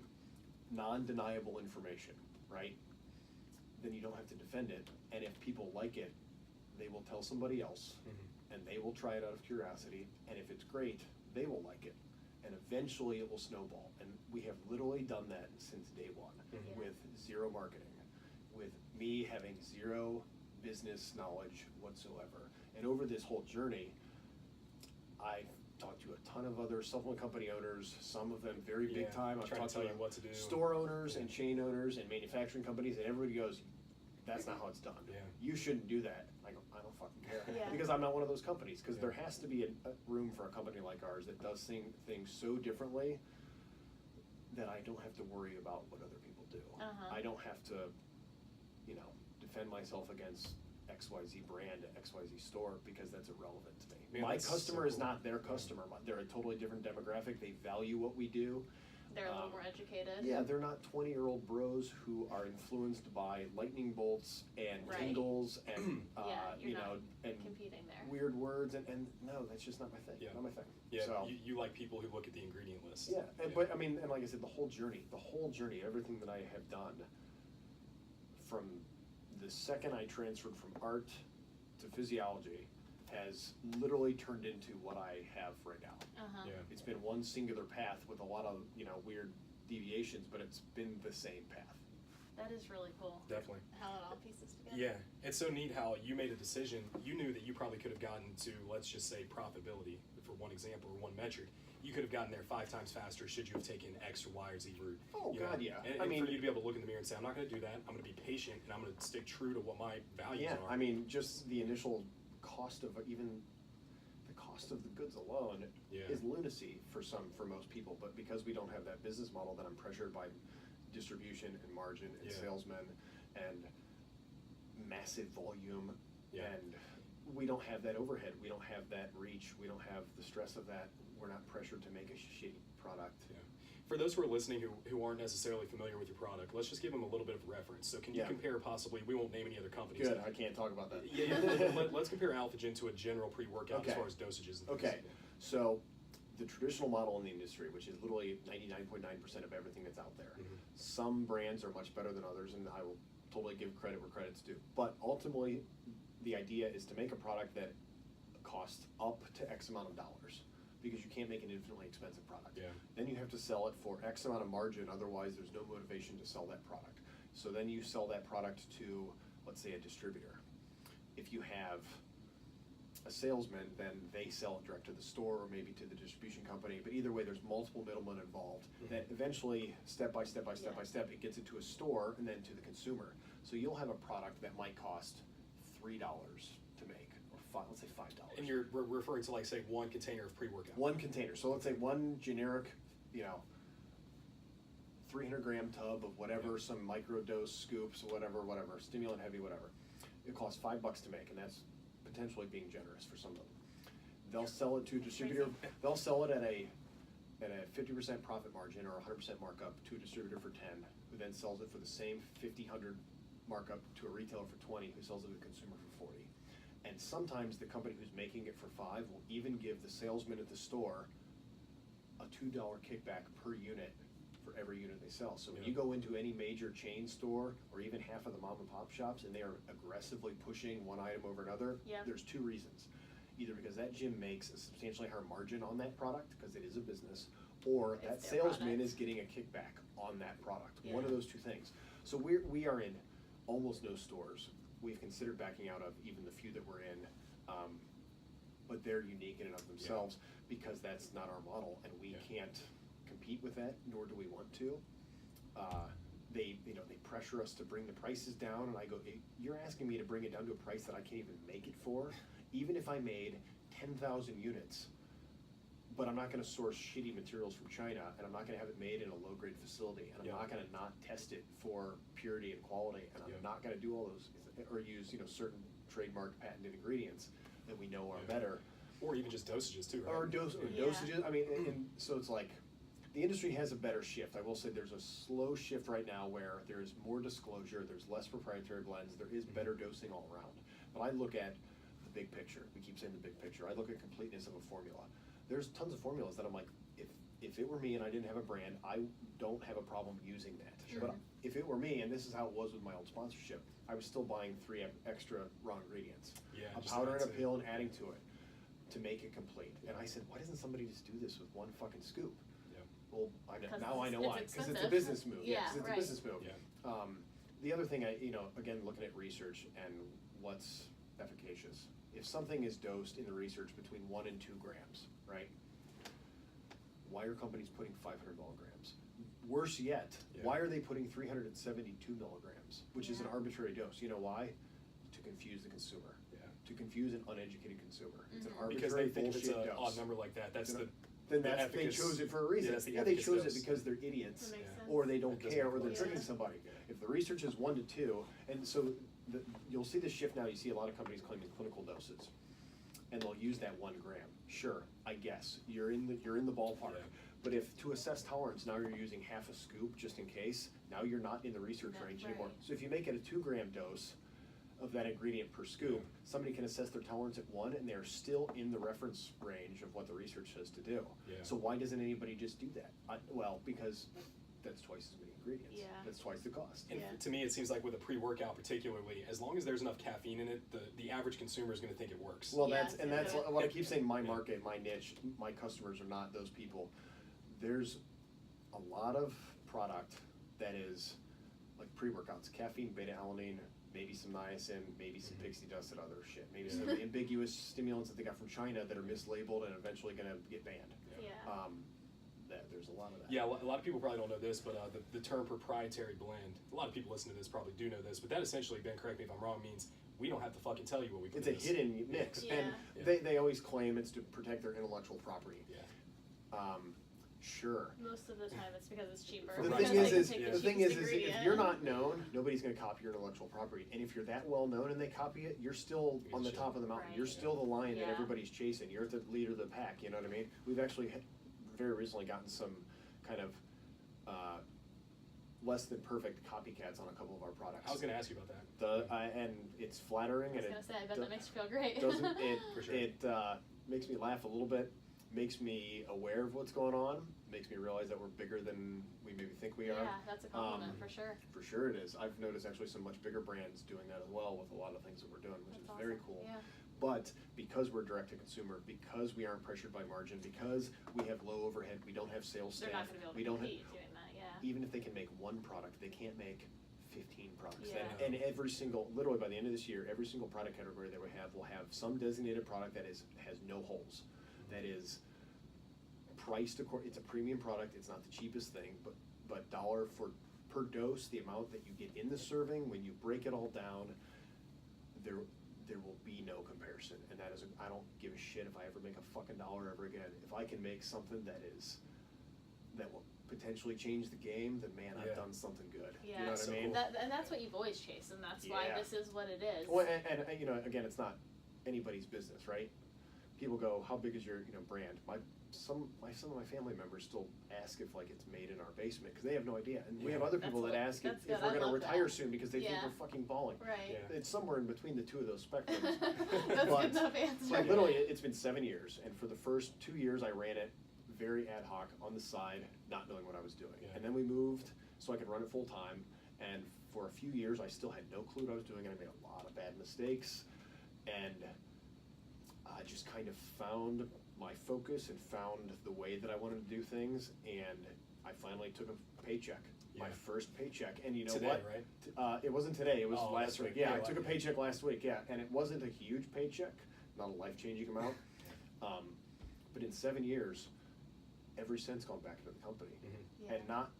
non-deniable information, right? Then you don't have to defend it. And if people like it, they will tell somebody else, and they will try it out of curiosity. And if it's great, they will like it, and eventually it will snowball. And we have literally done that since day one, with zero marketing, with me having zero business knowledge whatsoever. And over this whole journey, I talked to a ton of other supplement company owners, some of them very big time. I've trying talked to tell to you what to do. store owners and chain owners and manufacturing companies, and everybody goes, that's not how it's done. Yeah. You shouldn't do that. I go, I don't fucking care. Yeah. Because I'm not one of those companies. Because Yeah. there has to be a room for a company like ours that does things so differently that I don't have to worry about what other people do. Uh-huh. I don't have to, defend myself against XYZ brand at XYZ store because that's irrelevant to me. Man, My that's customer so is cool. not their customer. They're a totally different demographic. They value what we do. They're a little more educated. Yeah, they're not 20-year-old bros who are influenced by lightning bolts and Right. tingles and, you're not and competing there. weird words. And no, that's just not my thing. Yeah. Not my thing. Yeah, So, you like people who look at the ingredient list. yeah, but I mean, and like I said, the whole journey, everything that I have done from the second I transferred from art to physiology has literally turned into what I have right now. Uh-huh. Yeah. It's been one singular path with a lot of, weird deviations, but it's been the same path. That is really cool. Definitely. How it all pieces together. Yeah, it's so neat how you made a decision. You knew that you probably could have gotten to, let's just say, profitability, for one example, or one metric. You could have gotten there 5 times faster should you have taken X or Y or Z route. Oh, you God, know? yeah. And, I mean, for you to be able to look in the mirror and say, I'm not going to do that. I'm going to be patient, and I'm going to stick true to what my values yeah, are. I mean, just the initial cost of the goods alone Yeah. is lunacy for most people, but because we don't have that business model, then I'm pressured by distribution and margin and Yeah. salesmen and massive volume, Yeah. and we don't have that overhead, we don't have that reach, we don't have the stress of that, we're not pressured to make a shitty product. Yeah. For those who are listening who aren't necessarily familiar with your product, let's just give them a little bit of reference. So can you Yeah. compare possibly, we won't name any other companies. Good, I can't talk about that. Yeah, let's compare Alphagen to a general pre-workout Okay. as far as dosages and things. Okay, so the traditional model in the industry, which is literally 99.9% of everything that's out there. Mhm. Some brands are much better than others, and I will totally give credit where credit's due. But ultimately, the idea is to make a product that costs up to X amount of dollars, because you can't make an infinitely expensive product. Yeah. Then you have to sell it for X amount of margin, otherwise there's no motivation to sell that product. So then you sell that product to, let's say, a distributor. If you have a salesman, then they sell it direct to the store or maybe to the distribution company, but either way, there's multiple middlemen involved that eventually, step by step, it gets into a store and then to the consumer. So you'll have a product that might cost $3 to make, or let's say $5. And we're referring to, like, say, one container of pre-workout. One container, so let's say one generic, 300-gram tub of whatever, some microdose scoops, whatever, stimulant heavy, whatever. It costs $5 to make, and that's potentially being generous for some of them. They'll sell it to a distributor. They'll sell it at a 50% profit margin or 100% markup to a distributor for 10, who then sells it for the same 100 markup to a retailer for 20, who sells it to the consumer for 40. And sometimes the company who's making it for 5 will even give the salesman at the store a $2 kickback per unit for every unit they sell. So when Yeah. you go into any major chain store or even half of the mom and pop shops and they are aggressively pushing one item over another, Yep. there's 2 reasons. Either because that gym makes a substantially higher margin on that product, because it is a business, or It's that their salesman product. is getting a kickback on that product. Yeah. One of those 2 things. So we are in almost no stores. We've considered backing out of even the few that we're in, but they're unique in and of themselves because that's not our model, and we can't compete with that, nor do we want to. They pressure us to bring the prices down, and I go, you're asking me to bring it down to a price that I can't even make it for? Even if I made 10,000 units, but I'm not gonna source shitty materials from China, and I'm not gonna have it made in a low-grade facility, and I'm Yeah. not gonna not test it for purity and quality, and Yeah. I'm not gonna do all those, or use, certain trademarked patented ingredients that we know are Yeah. better. Or even just dosages too, right? Or Yeah. dosages, I mean, and so it's like, the industry has a better shift. I will say there's a slow shift right now where there's more disclosure, there's less proprietary blends, there is better dosing all around. But I look at the big picture, we keep saying the big picture, I look at completeness of a formula. There's tons of formulas that I'm like, if it were me and I didn't have a brand, I don't have a problem using that. Sure. But if it were me, and this is how it was with my old sponsorship, I was still buying 3 extra raw ingredients. Yeah, A just powder and a add to- pill and adding to it to make it complete. And I said, why doesn't somebody just do this with one fucking scoop? Yeah. Well, Because now I know it's why, because it's a expensive. business move. Yeah, 'Cause it's right. a business move. Yeah. The other thing, again, looking at research and what's efficacious. If something is dosed in the research between 1 and 2 grams, right? why are companies putting 500 milligrams? Worse yet, Yeah. why are they putting 372 milligrams, which is an Yeah. arbitrary dose? You know why? To confuse the consumer. Yeah. To confuse an uneducated consumer. It's an arbitrary Because they think if it's bullshit an dose. odd number like that, that's You know, the then the that's, they ethicus- chose it for a reason. Yeah, that's the Yeah, they ethicus chose dose. it because they're idiots, That makes sense. or they don't It doesn't care, make or they're sense. tricking Yeah. somebody. If the research is 1 to 2, and so you'll see the shift now. You see a lot of companies claiming clinical doses, and they'll use that 1 gram. Sure, I guess you're in the ballpark. Yeah. But if to assess tolerance now you're using half a scoop just in case, now you're not in the research That's range anymore. right. So if you make it a 2-gram dose of that ingredient per scoop, Yeah. somebody can assess their tolerance at 1, and they're still in the reference range of what the research says to do. Yeah. So why doesn't anybody just do that? Well, because that's twice as many ingredients. Yeah. That's twice the cost. And Yeah. to me, it seems like with a pre-workout particularly, as long as there's enough caffeine in it, the average consumer is going to think it works. Well, Yes, that's yeah. what I keep saying. My market, my niche, my customers are not those people. There's a lot of product that is like pre-workouts, caffeine, beta-alanine, maybe some niacin, maybe some pixie dust and other shit, maybe some ambiguous stimulants that they got from China that are mislabeled and eventually going to get banned. Yeah. There's a lot of that. Yeah, a lot of people probably don't know this, but the term proprietary blend, a lot of people listening to this probably do know this, but that essentially, Ben, correct me if I'm wrong, means we don't have to fucking tell you what we put It's in a this. hidden mix, Yeah. and Yeah. they always claim it's to protect their intellectual property. Yeah. Sure. Most of the time it's because it's cheaper. The The Right. thing Because they is, can yeah. take the thing cheapest is if ingredient. you're not known, nobody's going to copy your intellectual property. And if you're that well known and they copy it, you're still You're on the shit. top of the mountain. Right. You're still the lion that Yeah. everybody's chasing. You're the leader of the pack. You know what I mean? We've actually very recently gotten some kind of less than perfect copycats on a couple of our products. I was going to ask you about that. And it's flattering, I was and gonna say, I bet do- that makes you feel great. doesn't it? For sure. It makes me laugh a little bit. Makes me aware of what's going on. Makes me realize that we're bigger than we maybe think we are. Yeah, that's a compliment for sure. For sure it is. I've noticed actually some much bigger brands doing that as well with a lot of things that we're doing, which That's is very awesome. cool. Yeah. But because we're direct to consumer, because we aren't pressured by margin, because we have low overhead, we don't have sales They're staff, not gonna be able we to don't have, compete doing that, yeah. even if they can make 1 product, they can't make 15 products. Yeah. And every single, literally by the end of this year, every single product category that we have will have some designated product that has no holes. That is priced it's a premium product, it's not the cheapest thing, but dollar per dose, the amount that you get in the serving, when you break it all down, there will be no comparison. And that is, I don't give a shit if I ever make a fucking dollar ever again. If I can make something that will potentially change the game, then man, I've Yeah. done something good. Yeah. You know what So I mean? cool. And that's what you've always chased, and that's why Yeah. this is what it is. Well, and you know, again, it's not anybody's business, right? People go, "How big is your brand?" Some of my family members still ask if like it's made in our basement because they have no idea, and we Yeah. have other That's people that what- ask if that's good. we're I going to love retire that. soon because they think Yeah. we're fucking balling. Right. Yeah. It's somewhere in between the two of those spectrums. That's But- good enough answer. Like literally, it's been 7 years, and for the first 2 years, I ran it very ad hoc on the side, not knowing what I was doing. Yeah. And then we moved so I could run it full time. And for a few years, I still had no clue what I was doing, and I made a lot of bad mistakes. And I just kind of found my focus and found the way that I wanted to do things. And I finally took a paycheck, my Yeah. first paycheck. And you know Today, what? right? It wasn't today. It was Oh, last that's week. right. Yeah, Yeah, I took a like- paycheck last week. Yeah, and it wasn't a huge paycheck, not a life-changing amount. But in 7 years, every cent's gone back into the company, Yeah. and not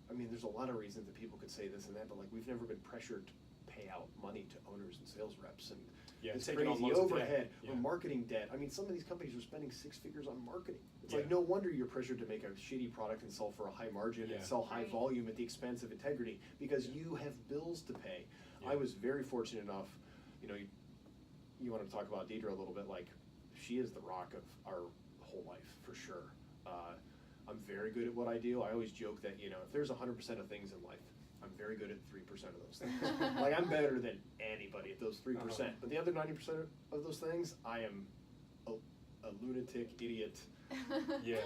I mean, there's a lot of reasons that people could say this and that, but like we've never been pressured to pay out money to owners and sales reps, and Yeah, it's taking on crazy loads of debt. overhead. Yeah. We're marketing debt. I mean, some of these companies are spending 6 figures on marketing. It's Yeah. like no wonder you're pressured to make a shitty product and sell for a high margin Yeah. and sell high Right. volume at the expense of integrity because you have bills to pay. Yeah. I was very fortunate enough, you want to talk about Deidre a little bit, like she is the rock of our whole life for sure. I'm very good at what I do. I always joke that, if there's 100% of things in life, I'm very good at 3% of those things. Like I'm better than anybody at those 3%. Uh-huh. But the other 90% of those things, I am a lunatic, idiot, Yeah.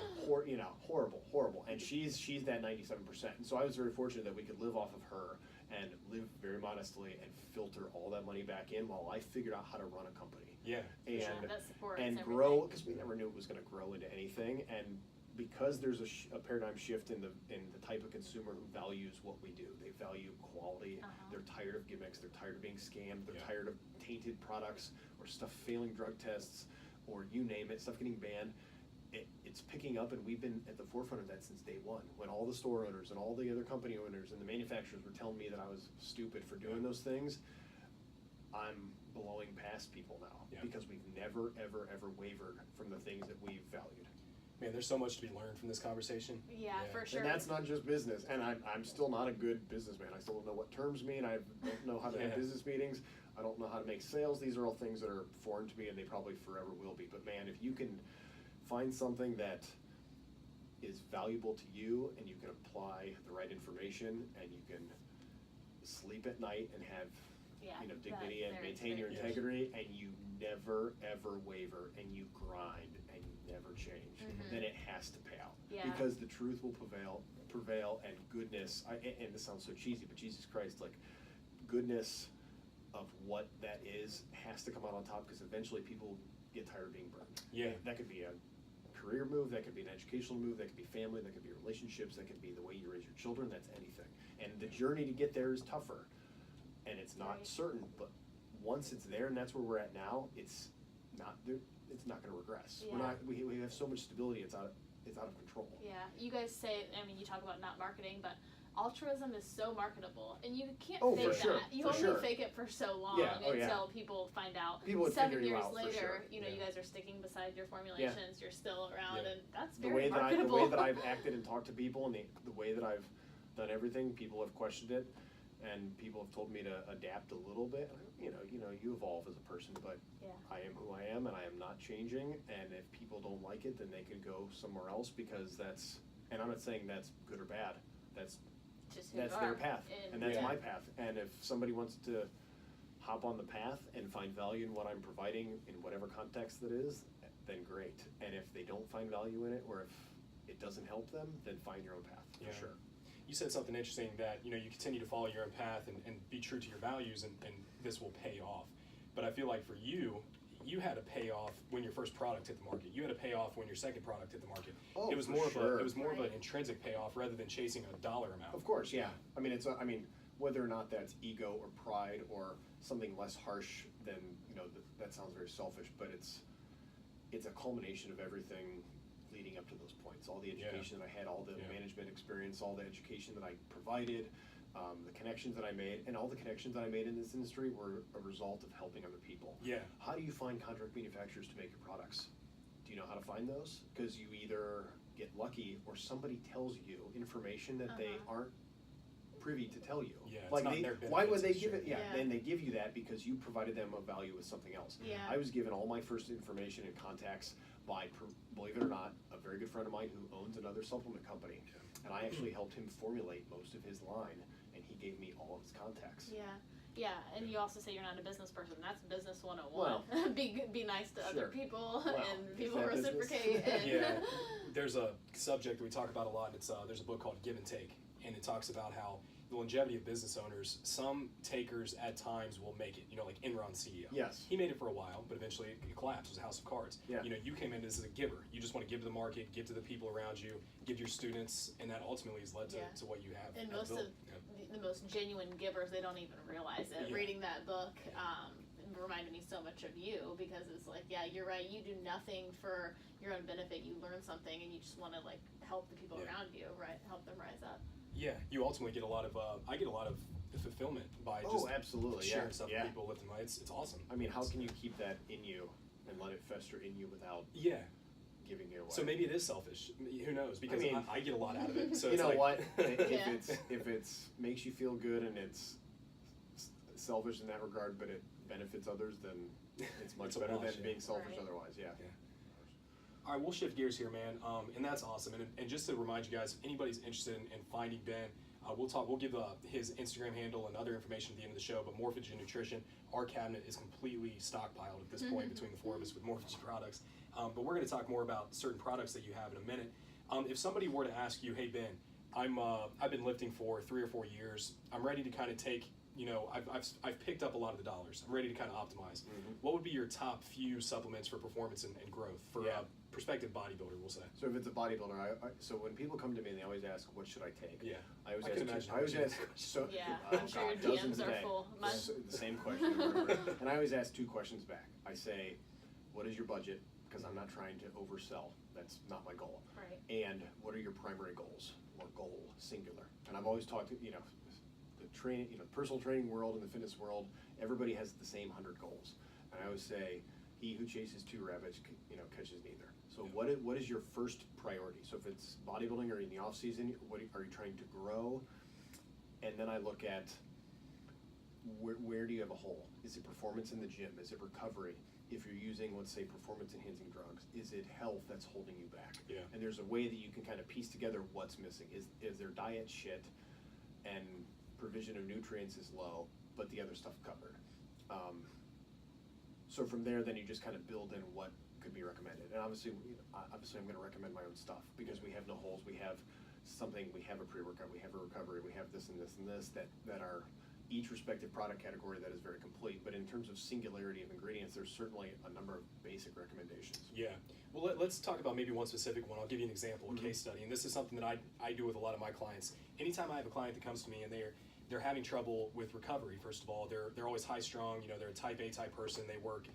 horrible. And she's that 97%. And so I was very fortunate that we could live off of her and live very modestly and filter all that money back in while I figured out how to run a company. Yeah. Yeah, And that supports and everything. grow, because we never knew it was going to grow into anything. And because there's a paradigm shift in the type of consumer who values what we do, they value quality. Uh-huh. They're tired of gimmicks. They're tired of being scammed. They're Yeah. tired of tainted products or stuff failing drug tests or you name it, stuff getting banned. it's picking up, and we've been at the forefront of that since day one. When all the store owners and all the other company owners and the manufacturers were telling me that I was stupid for doing those things, I'm blowing past people now because we've never, ever, ever wavered from the things that we've valued. Man, there's so much to be learned from this conversation. Yeah, for sure. And that's not just business. And I'm still not a good businessman. I still don't know what terms mean. I don't know how to have business meetings. I don't know how to make sales. These are all things that are foreign to me, and they probably forever will be. But man, if you can find something that is valuable to you, and you can apply the right information, and you can sleep at night and have dignity and maintain your integrity, and you never ever waver, and you grind, and you never change, then it has to pay out. Because the truth will prevail, and goodness. And this sounds so cheesy, but Jesus Christ, like goodness of what that is has to come out on top, because eventually people get tired of being burned. Yeah, that could be a career move, that could be an educational move, that could be family, that could be relationships, that could be the way you raise your children. That's anything. And the journey to get there is tougher, and it's not certain. But once it's there, and that's where we're at now, it's not there. It's not going to regress. We're not. We have so much stability. It's out of control. Yeah, you guys say. I mean, you talk about not marketing, but altruism is so marketable, and you can't fake that. You only fake it for so long until people find out. People would 7 figure you years out later, for sure. you guys are sticking beside your formulations. You're still around, and that's the very way marketable. The way that I've acted and talked to people, and the way that I've done everything, people have questioned it, and people have told me to adapt a little bit. You evolve as a person, but I am who I am, and I am not changing. And if people don't like it, then they can go somewhere else, because that's. And I'm not saying that's good or bad. That's their path, and that's my path. And if somebody wants to hop on the path and find value in what I'm providing in whatever context that is, then great. And if they don't find value in it, or if it doesn't help them, then find your own path, for sure. You said something interesting, that you continue to follow your own path and be true to your values, and this will pay off. But I feel like for you had a payoff when your first product hit the market. You had a payoff when your second product hit the market. Oh, it was more of an intrinsic payoff rather than chasing a dollar amount. Of course, yeah. I mean, whether or not that's ego or pride or something less harsh than that sounds very selfish, but it's a culmination of everything leading up to those points. All the education that I had, all the management experience, all the education that I provided, the connections that I made, and all the connections that I made in this industry were a result of helping other people. Yeah. How do you find contract manufacturers to make your products? Do you know how to find those? Because you either get lucky, or somebody tells you information that they aren't privy to tell you. Yeah, like why would they give it? Then they give you that because you provided them a value with something else. Yeah. I was given all my first information and contacts by, believe it or not, a very good friend of mine who owns another supplement company, and I actually helped him formulate most of his line, and he gave me all of his contacts. Yeah, and you also say you're not a business person. That's business 101. Well, be nice to other people, and people reciprocate. There's a subject that we talk about a lot. It's there's a book called Give and Take, and it talks about how the longevity of business owners, some takers at times will make it, like Enron's CEO. Yes. He made it for a while, but eventually it collapsed. It was a house of cards. Yeah. You came in as a giver. You just want to give to the market, give to the people around you, give your students, and that ultimately has led to what you have. And most of the most genuine givers, they don't even realize it. Reading that book reminded me so much of you, because it's like, you're right. You do nothing for your own benefit. You learn something, and you just want to help the people around you, right? Help them rise up. Yeah, you ultimately get a lot of. I get a lot of fulfillment by just sharing stuff with people, lifting my. It's awesome. I mean, how can you keep that in you and let it fester in you without giving it away? So maybe it is selfish. Who knows? Because I get a lot out of it. So you know what? If it's makes you feel good and it's selfish in that regard, but it benefits others, then it's much better than being selfish otherwise. Yeah. All right, we'll shift gears here, man, and that's awesome. And just to remind you guys, if anybody's interested in finding Ben, we'll give his Instagram handle and other information at the end of the show. But Morphogen Nutrition, our cabinet is completely stockpiled at this point between the four of us with Morphogen products. But we're going to talk more about certain products that you have in a minute. If somebody were to ask you, hey Ben, I've been lifting for 3 or 4 years. I'm ready to kind of take. I've picked up a lot of the dollars. I'm ready to kind of optimize. What would be your top few supplements for performance and growth for a prospective bodybuilder, we'll say? So if it's a bodybuilder, so when people come to me, they always ask, what should I take? Yeah. I always ask, I'm sure your DMs are full. The same question. And I always ask 2 questions back. I say, what is your budget? because I'm not trying to oversell. That's not my goal. Right. And what are your primary goals, or goal, singular? And I've always talked to, the personal training world and the fitness world, everybody has the same 100 goals. And I always say, he who chases 2 rabbits, catches neither. So what is your first priority? So if it's bodybuilding or in the off season, what are you trying to grow? And then I look at where do you have a hole? Is it performance in the gym? Is it recovery? If you're using, let's say, performance enhancing drugs, is it health that's holding you back? Yeah. And there's a way that you can kind of piece together what's missing. Is their diet shit and provision of nutrients is low, but the other stuff covered? So from there, then you just kind of build in what could be recommended. And obviously I'm going to recommend my own stuff because we have no holes. We have something. We have a pre-workout. We have a recovery. We have this and this and this that are each respective product category that is very complete. But in terms of singularity of ingredients, there's certainly a number of basic recommendations. Yeah. Well, let's talk about maybe one specific one. I'll give you an example, a case study. And this is something that I do with a lot of my clients. Anytime I have a client that comes to me and they're having trouble with recovery, first of all, they're always high strung, they're a type A type person, they work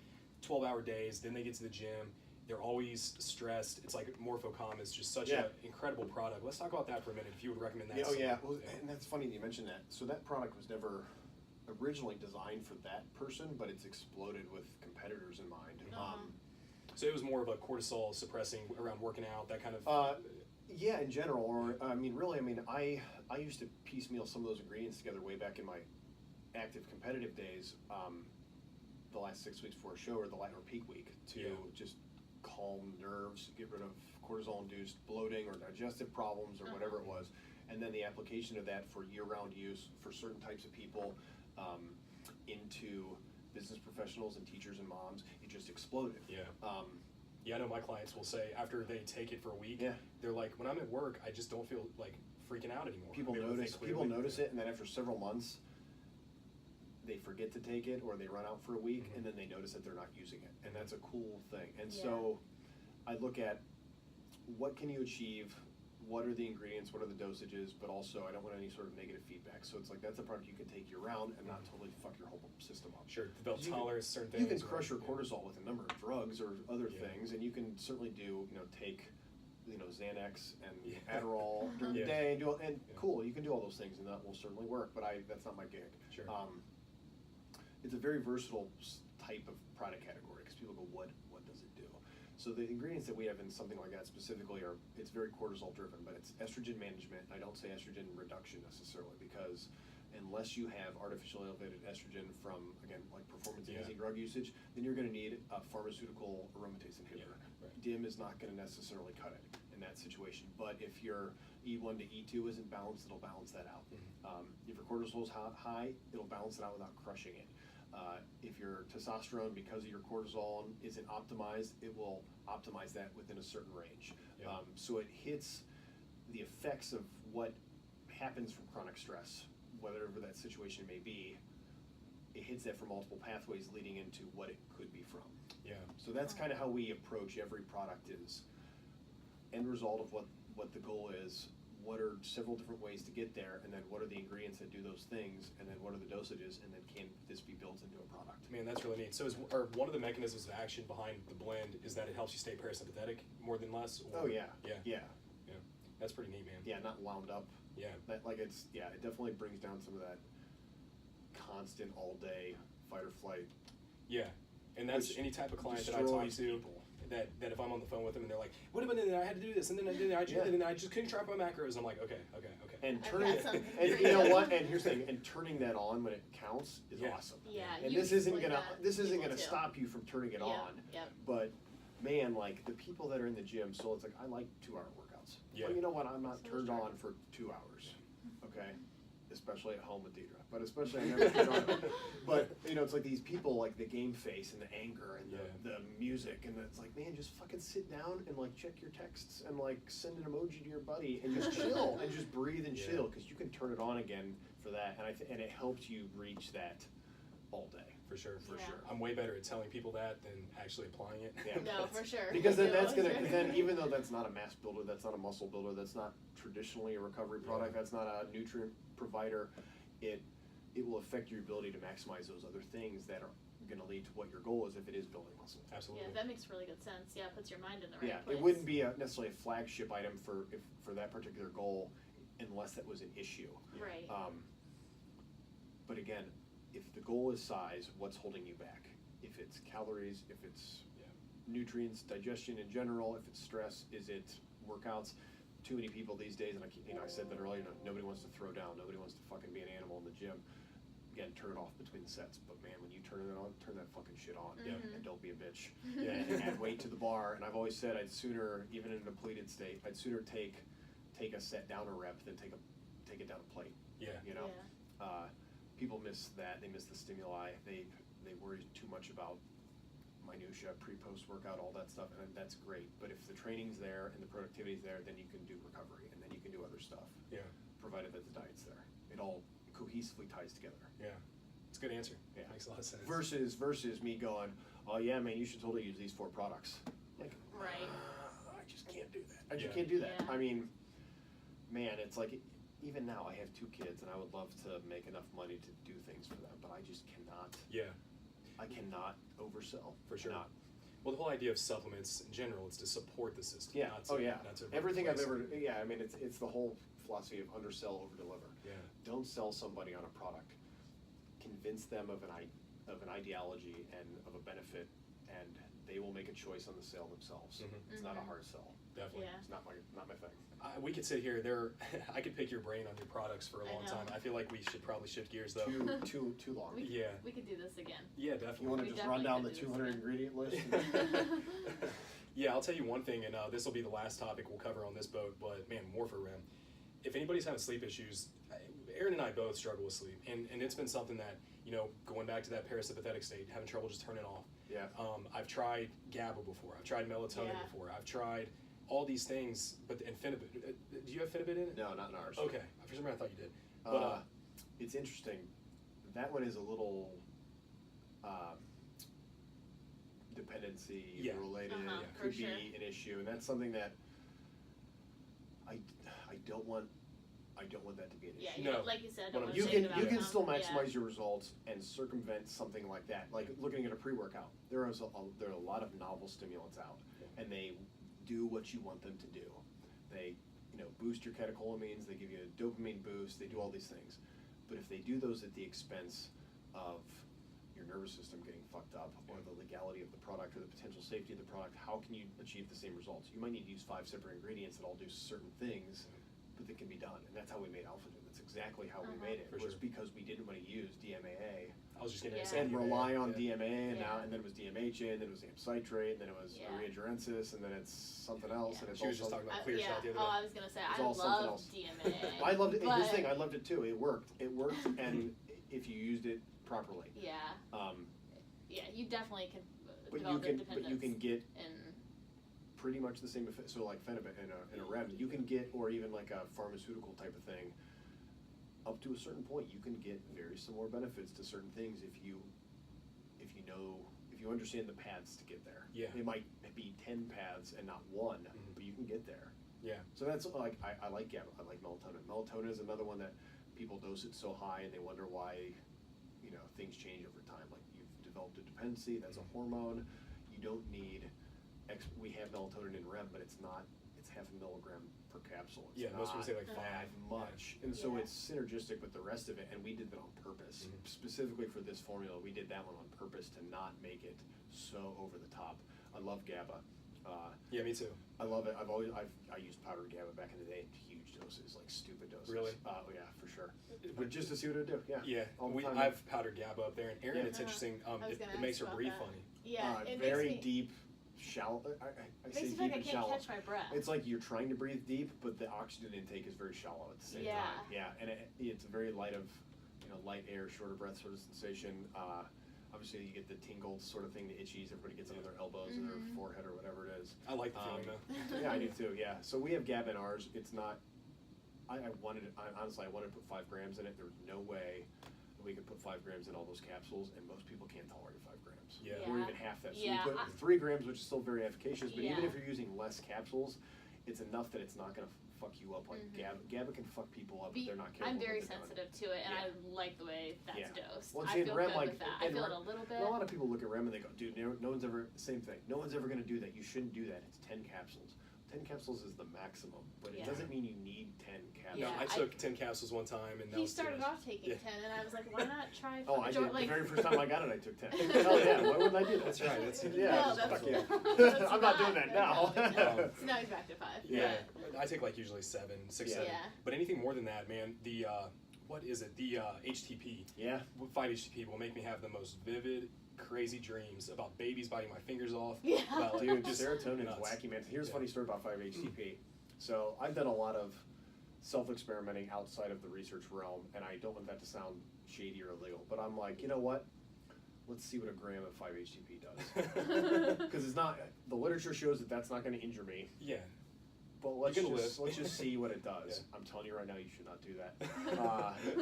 12-hour days, then they get to the gym, they're always stressed. It's like Morphogen is just such an incredible product. Let's talk about that for a minute, if you would recommend that. Well, and that's funny that you mentioned that. So that product was never originally designed for that person, but it's exploded with competitors in mind. So it was more of a cortisol suppressing around working out, that kind of... Yeah, in general, or I used to piecemeal some of those ingredients together way back in my active competitive days, the last 6 weeks before a show or peak week to just calm nerves, get rid of cortisol-induced bloating or digestive problems or whatever it was, and then the application of that for year-round use for certain types of people into business professionals and teachers and moms, it just exploded. I know my clients will say after they take it for a week, they're like, when I'm at work, I just don't feel like freaking out anymore. People notice it, and then after several months, they forget to take it, or they run out for a week, and then they notice that they're not using it, and that's a cool thing. And so I look at what can you achieve, what are the ingredients, what are the dosages, but also I don't want any sort of negative feedback. So it's like that's a product you can take year round and not totally fuck your whole system up. Sure, develop tolerance, certain things. You can crush your cortisol with a number of drugs or other things, and you can certainly do, take Xanax and Adderall during the day and cool, you can do all those things, and that will certainly work. But that's not my gig. Sure. It's a very versatile type of product category because people go, what does it do? So the ingredients that we have in something like that specifically it's very cortisol driven, but it's estrogen management. I don't say estrogen reduction necessarily because unless you have artificially elevated estrogen from, again, like performance enhancing drug usage, then you're going to need a pharmaceutical aromatase inhibitor. DIM is not going to necessarily cut it in that situation. But if your E1 to E2 isn't balanced, it'll balance that out. If your cortisol is high, it'll balance it out without crushing it. If your testosterone, because of your cortisol, isn't optimized, it will optimize that within a certain range. So it hits the effects of what happens from chronic stress, whatever that situation may be. It hits that from multiple pathways leading into what it could be from. So that's kind of how we approach every product is end result of what the goal is, what are several different ways to get there, and then what are the ingredients that do those things, and then what are the dosages, and then can this be built into a product? Man, that's really neat. So one of the mechanisms of action behind the blend is that it helps you stay parasympathetic more than less? Or? Yeah. That's pretty neat, man. Yeah, not wound up. Yeah. It definitely brings down some of that constant all-day fight or flight. Yeah, and that's any type of client that I talk to. That if I'm on the phone with them and they're like, what about I had to do this, and then I just couldn't track my macros. I'm like, okay. And you know what? And here's the thing. And turning that on when it counts is awesome. Yeah. And this isn't gonna stop you from turning it on. But man, like the people that are in the gym, so it's like I like 2-hour workouts. Yeah. But you know what? I'm not turned on for 2 hours. Okay. Especially at home with Deidre, but especially I never turned on. But it's like these people, like the game face and the anger and the music, and it's like, man, just fucking sit down and like check your texts and like send an emoji to your buddy and just chill and just breathe and chill, because you can turn it on again for that, and it helps you reach that all day. For sure. I'm way better at telling people that than actually applying it. No, for sure. Because then then even though that's not a mass builder, that's not a muscle builder, that's not traditionally a recovery product, that's not a nutrient provider, it will affect your ability to maximize those other things that are going to lead to what your goal is if it is building muscle. Absolutely. Yeah, that makes really good sense. Yeah, it puts your mind in the right Yeah, place. it wouldn't be necessarily a flagship item for that particular goal unless that was an issue. Right. But again, if the goal is size, what's holding you back? If it's calories, if it's nutrients, digestion in general, if it's stress, is it workouts? Too many people these days, and I said that earlier, nobody wants to throw down, nobody wants to fucking be an animal in the gym. Again, turn it off between the sets, but man, when you turn it on, turn that fucking shit on, and don't be a bitch. And add weight to the bar, and I've always said I'd sooner, even in a depleted state, I'd sooner take a set down a rep than take it down a plate. Yeah. You know, people miss that. They miss the stimuli. They worry too much about minutia, pre-post workout, all that stuff, and that's great. But if the training's there and the productivity's there, then you can do recovery, and then you can do other stuff. Yeah. Provided that the diet's there. It all cohesively ties together. Yeah. It's a good answer. Yeah. Makes a lot of sense. Versus me going, oh yeah, man, you should totally use these 4 products. Like, right. I just can't do that. I just can't do that. Yeah. I mean, man, it's like, even now I have 2 kids, and I would love to make enough money to do things for them, but I just cannot. Yeah. I cannot oversell. For sure. Cannot. Well, the whole idea of supplements in general is to support the system. Yeah. Not to, Oh yeah. Not to Everything I've replace ever. it. Yeah. I mean, it's the whole philosophy of undersell, overdeliver. Yeah. Don't sell somebody on a product. Convince them of an ideology and of a benefit, and they will make a choice on the sale themselves. It's not a hard sell. Definitely. Yeah. It's not my thing. We could sit here. I could pick your brain on your products for a long time. I feel like we should probably shift gears though. Too long. We could do this again. Yeah, definitely. You want to We just run down the definitely could do this 200 again. ingredient list? Yeah, I'll tell you one thing, and this will be the last topic we'll cover on this boat, but man, Morphogen. If anybody's having sleep issues, Aaron and I both struggle with sleep, and it's been something that, going back to that parasympathetic state, having trouble just turning off. Yeah. I've tried GABA before. I've tried melatonin before. I've tried all these things, but and Finibit. Do you have Finibit in it? No, not in ours. Okay. For some reason I thought you did. But it's interesting. That one is a little dependency related. For Could be an issue, and that's something that I don't want that to be an issue. Yeah, No. like you said, Well, don't You wanna can shake it you can out. still maximize your results and circumvent something like that. Like looking at a pre-workout, there are a lot of novel stimulants out, and they do what you want them to do. They boost your catecholamines, they give you a dopamine boost, they do all these things. But if they do those at the expense of your nervous system getting fucked up, or the legality of the product, or the potential safety of the product, how can you achieve the same results? You might need to use 5 separate ingredients that all do certain things, but that can be done. And that's how we made Alphagen. That's exactly how we made it. For Was sure. because we didn't want to use DMAA I was just getting Yeah. to say and rely on yeah. DMAA, and Yeah. and then it was DMHA, and then it was amcitrate, and then it was Yeah. urea durensis, and then it's something else, Yeah. and it's She was just also. talking about clear shot the other day. I was gonna say It's I all something love else. DMA. I loved it. But, This thing, I loved it too. It worked. And if you used it properly. Yeah, Um, you definitely can but develop you independence. can get and pretty much the same effect. So like Phenibut in a REM, you can get, or even like a pharmaceutical type of thing, up to a certain point, you can get very similar benefits to certain things if you understand the paths to get there. Yeah. It might be 10 paths and not one, but you can get there. Yeah. So that's like, I like GABA, I like melatonin. Melatonin is another one that people dose it so high and they wonder why, things change over time. Like you've developed a dependency, that's a hormone. You don't need, we have melatonin in REM, but it's 0.5 milligram per capsule. It's Yeah, most people not say like that 5. much. And so Yeah. it's synergistic with the rest of it, and we did that on purpose. Specifically for this formula, we did that one on purpose to not make it so over the top. I love GABA. Yeah, me too. I love it. I used powdered GABA back in the day in huge doses, like stupid doses. Really? Oh yeah, for sure. But just to see what it would do. Yeah. Yeah, All the time. I've powdered GABA up there, and Erin, Yeah. it's interesting. I was It gonna makes ask her about breathe that. funny. Yeah, it very makes me, deep, shallow. I makes say me deep feel like I and can't shallow. catch my breath. It's like you're trying to breathe deep, but the oxygen intake is very shallow at the same Yeah. time. Yeah, and it's a very light air, shorter breath sort of sensation. Obviously, you get the tingles sort of thing, the itchies. Everybody gets under their elbows and their forehead or whatever it is. I like the feeling though. Yeah, I do too. Yeah, so we have GABA in ours. It's not. Honestly, I wanted to put 5 grams in it. There's no way that we could put 5 grams in all those capsules, and most people can't tolerate 5 grams. Yeah. Or Yeah. even half that. So Yeah, we put I- 3 grams, which is still very efficacious. But even Yeah. if you're using less capsules, it's enough that it's not going to fuck you up. Like GABA can fuck people up if they're not careful. I'm very with what they're doing. sensitive to it, and Yeah. I like the way that's Yeah. dosed. Well, I see, in feel REM, good like, with that. I in feel REM- it a little bit. A lot of people look at REM and they go, dude, no one's ever, same thing, no one's ever going to do that. You shouldn't do that. It's 10 capsules. 10 capsules is the maximum, but it Yeah. doesn't mean you need 10 capsules. No, Yeah, I took 10 capsules one time, and that He was too started much. off taking Yeah. 10, and I was like, why not try? Oh, I did. like, The very first time I got it, I took 10. Hell yeah, why wouldn't I do that? That's right, that's- yeah, No, fuck that's, yeah. that's I'm not doing that now. So now he's back to 5. Yeah, I take like usually 7, 6, Yeah. 7. Yeah. But anything more than that, man, the what is it? The HTP, Yeah. 5-HTP will make me have the most vivid, crazy dreams about babies biting my fingers off. Yeah. About, like, Dude, just serotonin's nuts. wacky, man. Here's a Yeah. funny story about 5-HTP. So I've done a lot of self-experimenting outside of the research realm, and I don't want that to sound shady or illegal, but I'm like, you know what? Let's see what a gram of 5-HTP does. Because it's not, the literature shows that that's not going to injure me, Yeah. but let's can just see what it does. Yeah. I'm telling you right now, you should not do that.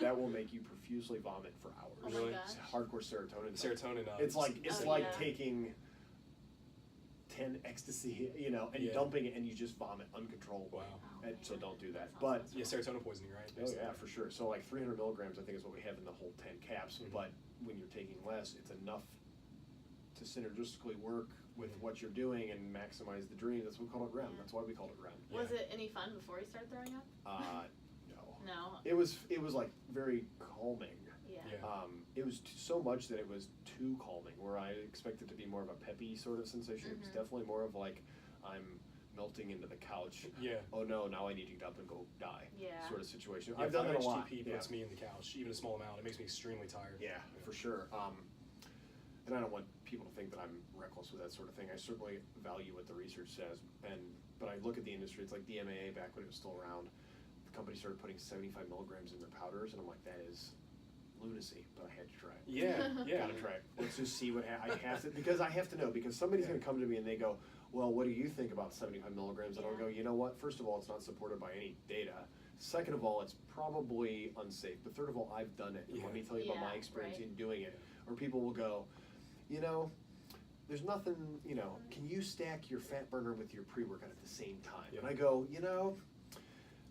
That will make you profusely vomit for hours. Oh my Really? gosh. It's hardcore serotonin. Serotonin. It's like Oh, yeah. taking 10 ecstasy, and Yeah. dumping it, and you just vomit uncontrollably. Wow. Oh, And so man. don't do that. That But sounds Yeah, serotonin poisoning, right? oh yeah, for sure. So like 300 milligrams, I think is what we have in the whole 10 caps. Mhm. But when you're taking less, it's enough to synergistically work with Mhm. what you're doing and maximize the dream. That's what we call it REM. Yeah. That's why we call it REM. Was Yeah. it any fun before he started throwing up? No. No. It was like very calming. Yeah. Yeah. It was so much that it was too calming, where I expected to be more of a peppy sort of sensation. It was Mhm. definitely more of like I'm melting into the couch. Yeah. Oh no, now I need to get up and go die. Yeah. Sort of situation. Yeah, I've done that a lot. 5-HTP Yeah. puts me in the couch, even a small amount. It makes me extremely tired. Yeah, for sure. And I don't want people to think that I'm reckless with that sort of thing. I certainly value what the research says, but I look at the industry. It's like DMAA back when it was still around. The company started putting 75 milligrams in their powders, and I'm like, that is lunacy. But I had to try it. Yeah, yeah. Gotta try it. Let's just see what I have to, because I have to know, because somebody's Yeah. gonna come to me and they go, well, what do you think about 75 milligrams? And I'll Yeah. go, you know what? First of all, it's not supported by any data. Second of all, it's probably unsafe. But third of all, I've done it. And Yeah. let me tell you about my Yeah, experience right. in doing it. Or people will go, there's nothing, can you stack your fat burner with your pre-workout at the same time? Yeah. And I go,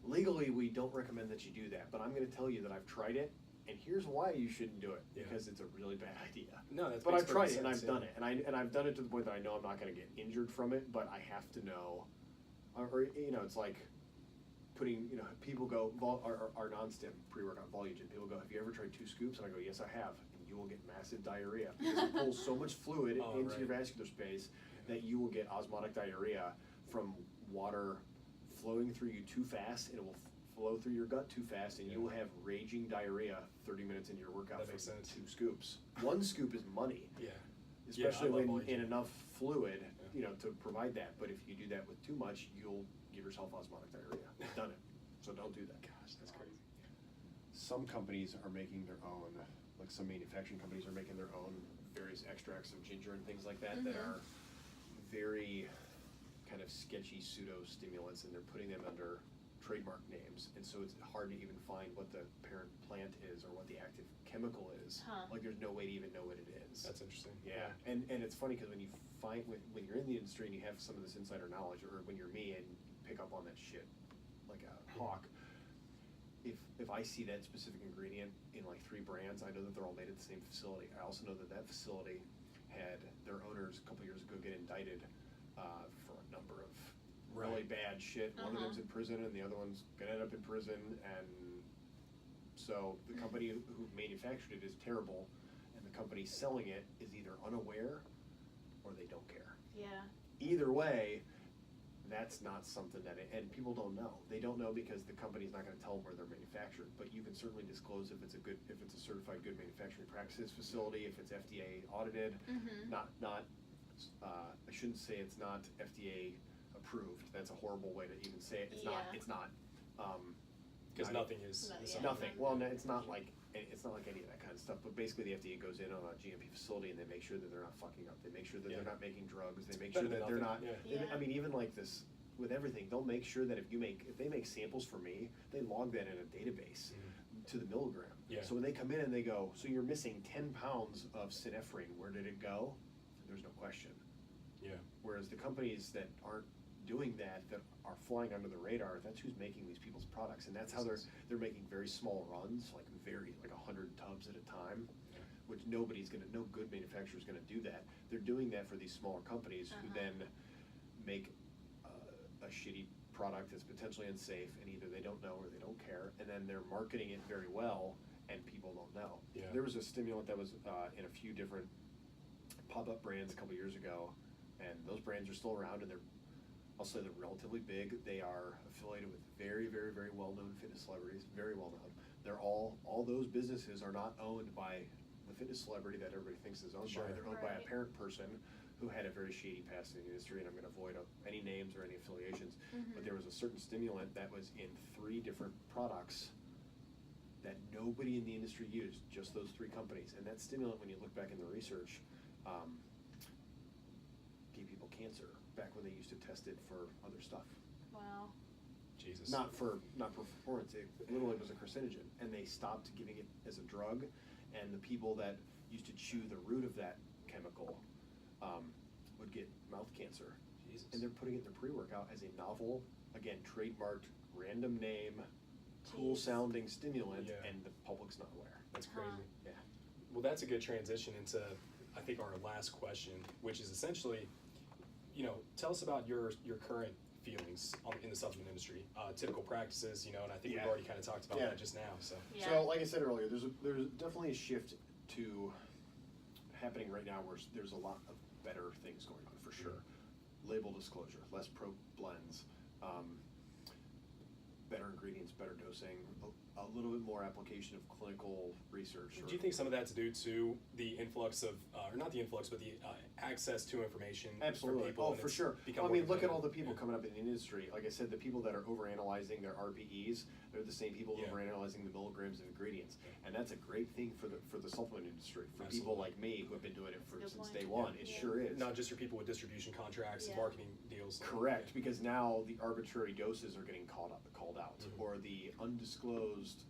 legally we don't recommend that you do that, but I'm gonna tell you that I've tried it, and here's why you shouldn't do it, Yeah. because it's a really bad idea. No, that's. But makes I've tried it perfect and I've sense, done yeah. it, and I've done it to the point that I know I'm not going to get injured from it, but I have to know, or it's like putting, people go our non-stim pre-workout Volugen. People go, have you ever tried 2 scoops? And I go, yes, I have, and you will get massive diarrhea because it pulls so much fluid Oh, into right. your vascular space that you will get osmotic diarrhea from water flowing through you too fast, and it will flow through your gut too fast, and you will have raging diarrhea 30 minutes into your workout That from makes sense. 2 scoops. 1 scoop is money. Yeah. Especially Yeah, I love when Volugen. in enough fluid, Yeah. to provide that. But if you do that with too much, you'll give yourself osmotic diarrhea. I've done it, so don't do that. Gosh, that's crazy. Some companies are making their own, like some manufacturing companies are making their own various extracts of ginger and things like that that Mhm. are very kind of sketchy pseudo-stimulants, and they're putting them under trademark names, and so it's hard to even find what the parent plant is or what the active chemical is. Huh. Like there's no way to even know what it is. That's interesting. Yeah, and it's funny because when you find when you're in the industry and you have some of this insider knowledge, or when you're me and you pick up on that shit like a hawk, if I see that specific ingredient in like 3 brands, I know that they're all made at the same facility. I also know that that facility had their owners a couple years ago get indicted for a number of really Right. bad shit. One of Uh-huh. them's in prison, and the other one's gonna end up in prison, and so the company who manufactured it is terrible, and the company selling it is either unaware or they don't care. Yeah. Either way, that's not something and people don't know. They don't know because the company's not gonna tell them where they're manufactured, but you can certainly disclose if it's a certified good manufacturing practices facility, if it's FDA audited, Mhm. not, I shouldn't say it's not FDA approved. That's a horrible way to even say it. It's not, Because I- nothing is. No, is yeah. Nothing. Well, no, it's not like any of that kind of stuff. But basically, the FDA goes in on a GMP facility and they make sure that they're not fucking up. They make sure that Yeah. they're not making drugs. They make Better sure than that they're not. nothing, yeah. I mean, even like this with everything, they'll make sure that if they make samples for me, they log that in a database to the milligram. Yeah. So when they come in and they go, so you're missing 10 pounds of synephrine. Where did it go? There's no question. Yeah. Whereas the companies that aren't doing that are flying under the radar, that's who's making these people's products, and that's how they're making very small runs, like 100 tubs at a time. which no good manufacturer is gonna do that. They're doing that for these smaller companies who then make a shitty product that's potentially unsafe, and either they don't know or they don't care, and then they're marketing it very well, and people don't know. Yeah. There was a stimulant that was in a few different pop-up brands a couple years ago, and those brands are still around, and I'll say they're relatively big. They are affiliated with very, very, very well-known fitness celebrities, very well-known. They're all those businesses are not owned by the fitness celebrity that everybody thinks is owned Sure. by. They're owned by a parent person who had a very shady past in the industry, and I'm going to avoid any names or any affiliations. But there was a certain stimulant that was in 3 different products that nobody in the industry used, just those 3 companies. And that stimulant, when you look back in the research, gave people cancer back when they used to test it for other stuff. Wow. Jesus. Not for performance. It literally was a carcinogen, and they stopped giving it as a drug. And the people that used to chew the root of that chemical would get mouth cancer. Jesus. And they're putting it in their pre-workout as a novel, again, trademarked, random name, cool sounding stimulant, and the public's not aware. That's crazy. Yeah. Well, that's a good transition into, I think, our last question, which is essentially, tell us about your current feelings in the supplement industry, typical practices, and I think we've already kind of talked about that just now. So, So like I said earlier, there's definitely a shift to happening right now where there's a lot of better things going on for sure. Label disclosure, less blends, better ingredients, better dosing, a little bit more application of clinical research. Do you think some of that's due to the influx of, or not the influx, but the access to information Absolutely. from people? Oh, for sure. Become Look at all the people coming up in the industry. Like I said, the people that are overanalyzing their RPEs, they're the same people overanalyzing the milligrams of ingredients, and that's a great thing for the supplement industry. For people like me who have been doing it since day one, it sure is. Not just your people with distribution contracts and marketing deals. Correct, because now the arbitrary doses are getting called out, or the undisclosed,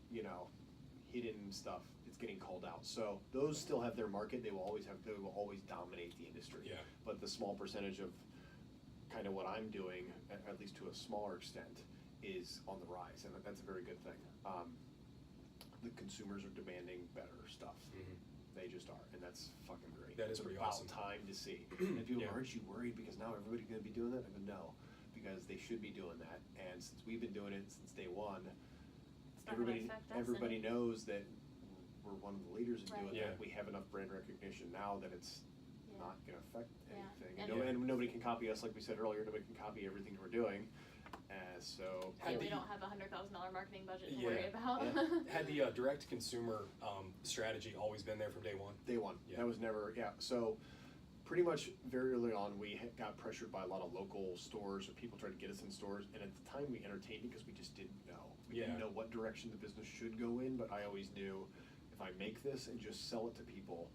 hidden stuff is getting called out. So those still have their market. They will always dominate the industry. Yeah. But the small percentage of kind of what I'm doing, at least to a smaller extent, is on the rise, and that's a very good thing. The consumers are demanding better stuff. They just are, and that's fucking great. That is pretty awesome. It's about time to see. And people, aren't you worried because now everybody's going to be doing that? I go, no, because they should be doing that. And since we've been doing it since day one, everybody knows that we're one of the leaders in doing that. We have enough brand recognition now that it's not going to affect anything. And nobody can copy us, like we said earlier. Nobody can copy everything we're doing. We don't have a $100,000 marketing budget to worry about. Had the direct-to-consumer strategy always been there from day one? Day one. That was never, So pretty much very early on, we got pressured by a lot of local stores, or people tried to get us in stores, and at the time we entertained it because we just didn't know. We didn't know what direction the business should go in, but I always knew if I make this and just sell it to people,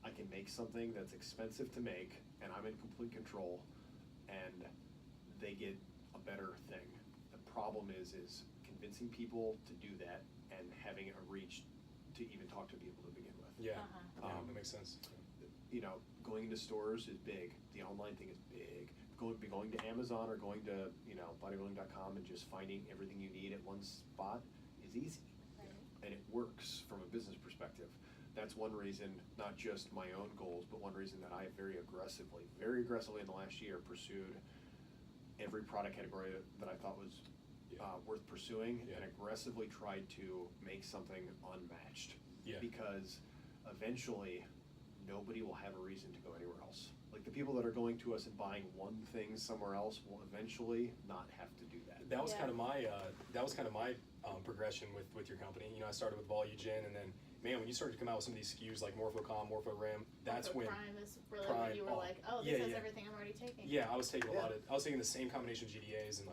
I can make something that's expensive to make, and I'm in complete control, and they get a better thing. The problem is convincing people to do that and having a reach to even talk to people to begin with. That makes sense. Going into stores is big. The online thing is big. Going to Amazon or going to bodybuilding.com and just finding everything you need at one spot is easy, and it works from a business perspective. That's one reason, not just my own goals, but one reason that I very aggressively in the last year pursued every product category that I thought was worth pursuing, and aggressively tried to make something unmatched. Because eventually, nobody will have a reason to go anywhere else. Like the people that are going to us and buying one thing somewhere else will eventually not have to do that. That was kind of my progression with your company. I started with Volugen, and then when you started to come out with some of these SKUs like Morphogen, MorphoRim, that's when Prime is really when you were like, this has everything I'm already taking. I was taking I was taking the same combination of GDAs and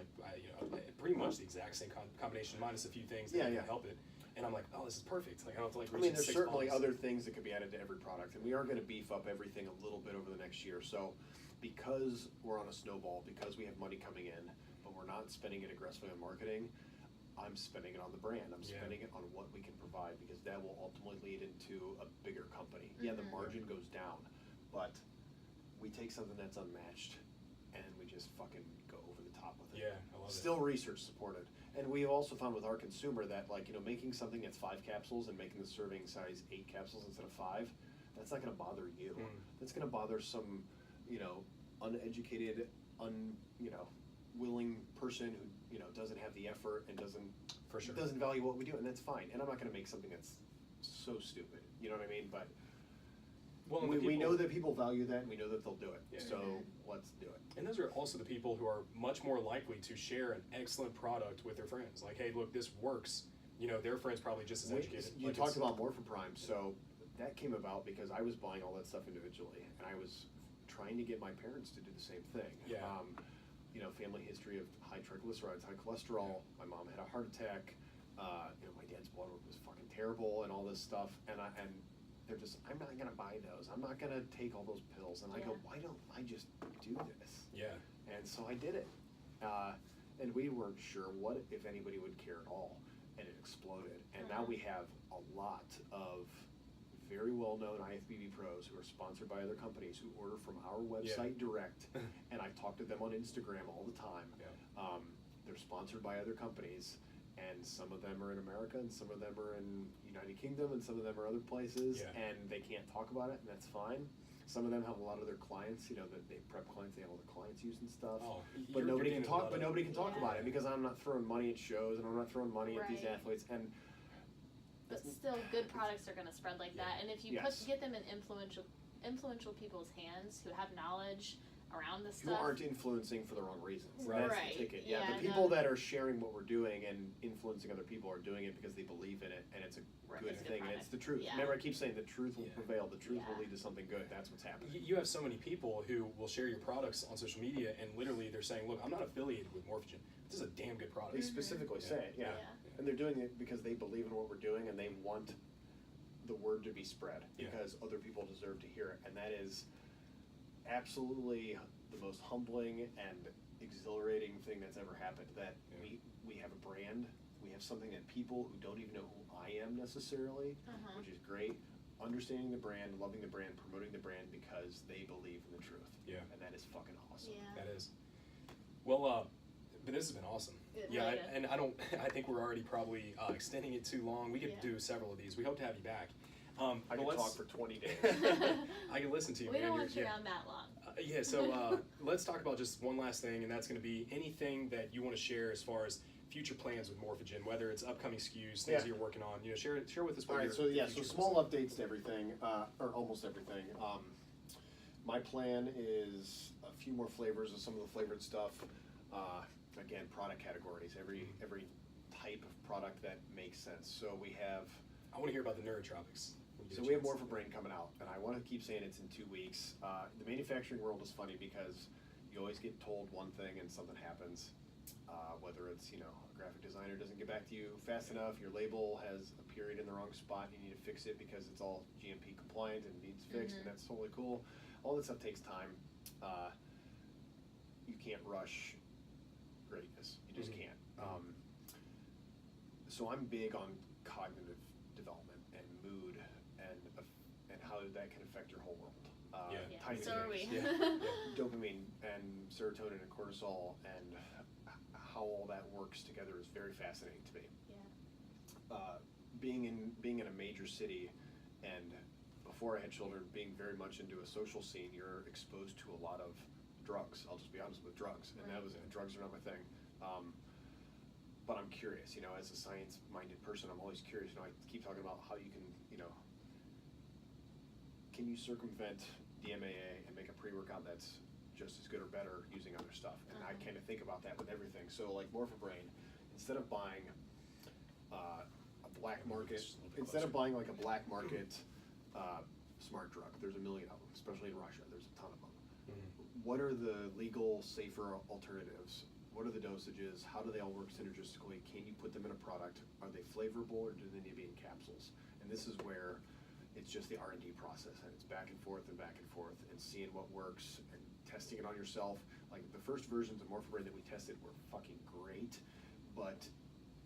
pretty much the exact same combination minus a few things that didn't help it. And I'm like, this is perfect. Like I don't have to reach there's 6 certainly bottles. other things that could be added to every product, and we are going to beef up everything a little bit over the next year. So, because we're on a snowball, because we have money coming in, but we're not spending it aggressively on marketing, I'm spending it on the brand. I'm spending it on what we can provide, because that will ultimately lead into a bigger company. The margin goes down, but we take something that's unmatched and we just fucking go over the top with it. I love it. Still research supported. And we also found with our consumer that making something that's 5 capsules and making the serving size 8 capsules instead of 5, that's not going to bother you. Mm. That's going to bother some, you know, uneducated, willing person who, you know, doesn't have the effort and doesn't value what we do, and that's fine. And I'm not going to make something that's so stupid. You know what I mean? But we know that people value that, and we know that they'll do it. Yeah. So let's do it. And those are also the people who are much more likely to share an excellent product with their friends. Like, hey, look, this works. You know, their friend's probably just as educated. You talked about Morphogen, so that came about because I was buying all that stuff individually, and I was trying to get my parents to do the same thing. Yeah. You know, family history of high triglycerides, high cholesterol. My mom had a heart attack. You know, my dad's blood work was fucking terrible, and all this stuff. And they're just, I'm not gonna buy those. I'm not gonna take all those pills. And I go, why don't I just do this? Yeah. And so I did it. And we weren't sure what if anybody would care at all, and it exploded. And now we have a lot of very well-known IFBB pros who are sponsored by other companies who order from our website direct, and I talk to them on Instagram all the time. Yeah. They're sponsored by other companies, and some of them are in America, and some of them are in United Kingdom, and some of them are other places, and they can't talk about it, and that's fine. Some of them have a lot of their clients, you know, that they prep clients, they have all the clients using stuff. But nobody can talk about it because I'm not throwing money at shows, and I'm not throwing money at these athletes, and but still, good products are going to spread like that. And if you get them in influential people's hands who have knowledge around this stuff, who aren't influencing for the wrong reasons. Right. That's the ticket. Yeah, the people that are sharing what we're doing and influencing other people are doing it because they believe in it, and it's a good thing, and it's the truth. Yeah. Remember, I keep saying the truth will prevail. The truth will lead to something good. That's what's happening. You have so many people who will share your products on social media, and literally they're saying, look, I'm not affiliated with Morphogen. This is a damn good product. They specifically say it, and they're doing it because they believe in what we're doing, and they want the word to be spread because other people deserve to hear it, and that is absolutely the most humbling and exhilarating thing that's ever happened. That we have a brand, we have something that people who don't even know who I am necessarily, which is great, understanding the brand, loving the brand, promoting the brand because they believe in the truth. Yeah. And that is fucking awesome. Yeah. That is. Well, but this has been awesome. I think we're already probably extending it too long. We could do several of these. We hope to have you back. I can talk for 20 days. I can listen to you. We don't want you around that long. So let's talk about just one last thing, and that's going to be anything that you want to share as far as future plans with Morphogen, whether it's upcoming SKUs, things that you're working on. You know, share with us. All right. So small updates to everything, or almost everything. My plan is a few more flavors of some of the flavored stuff. Again, product categories. Every type of product that makes sense. So we have. I want to hear about the neurotropics. So we have Morphogen coming out, and I want to keep saying it's in 2 weeks. The manufacturing world is funny because you always get told one thing and something happens. Whether it's, you know, a graphic designer doesn't get back to you fast enough, your label has a period in the wrong spot, you need to fix it because it's all GMP compliant and needs fixed, and that's totally cool. All this stuff takes time. You can't rush greatness. You just can't. So I'm big on cognitive development and mood and how that can affect your whole world. Tiny So are we. Dopamine and serotonin and cortisol and how all that works together is very fascinating to me. Being in a major city, and before I had children, being very much into a social scene, you're exposed to a lot of drugs. I'll just be honest with drugs, and drugs are not my thing. But I'm curious, you know, as a science-minded person, I'm always curious. You know, I keep talking about how you can, you know, can you circumvent DMAA and make a pre-workout that's just as good or better using other stuff? And I kind of think about that with everything. So like Morphogen, instead of buying a black market, like a black market smart drug, there's a million of them, especially in Russia. There's a ton of them. What are the legal, safer alternatives? What are the dosages? How do they all work synergistically? Can you put them in a product? Are they flavorable, or do they need to be in capsules? And this is where it's just the R&D process, and it's back and forth and seeing what works and testing it on yourself. Like the first versions of Morphogen that we tested were fucking great, but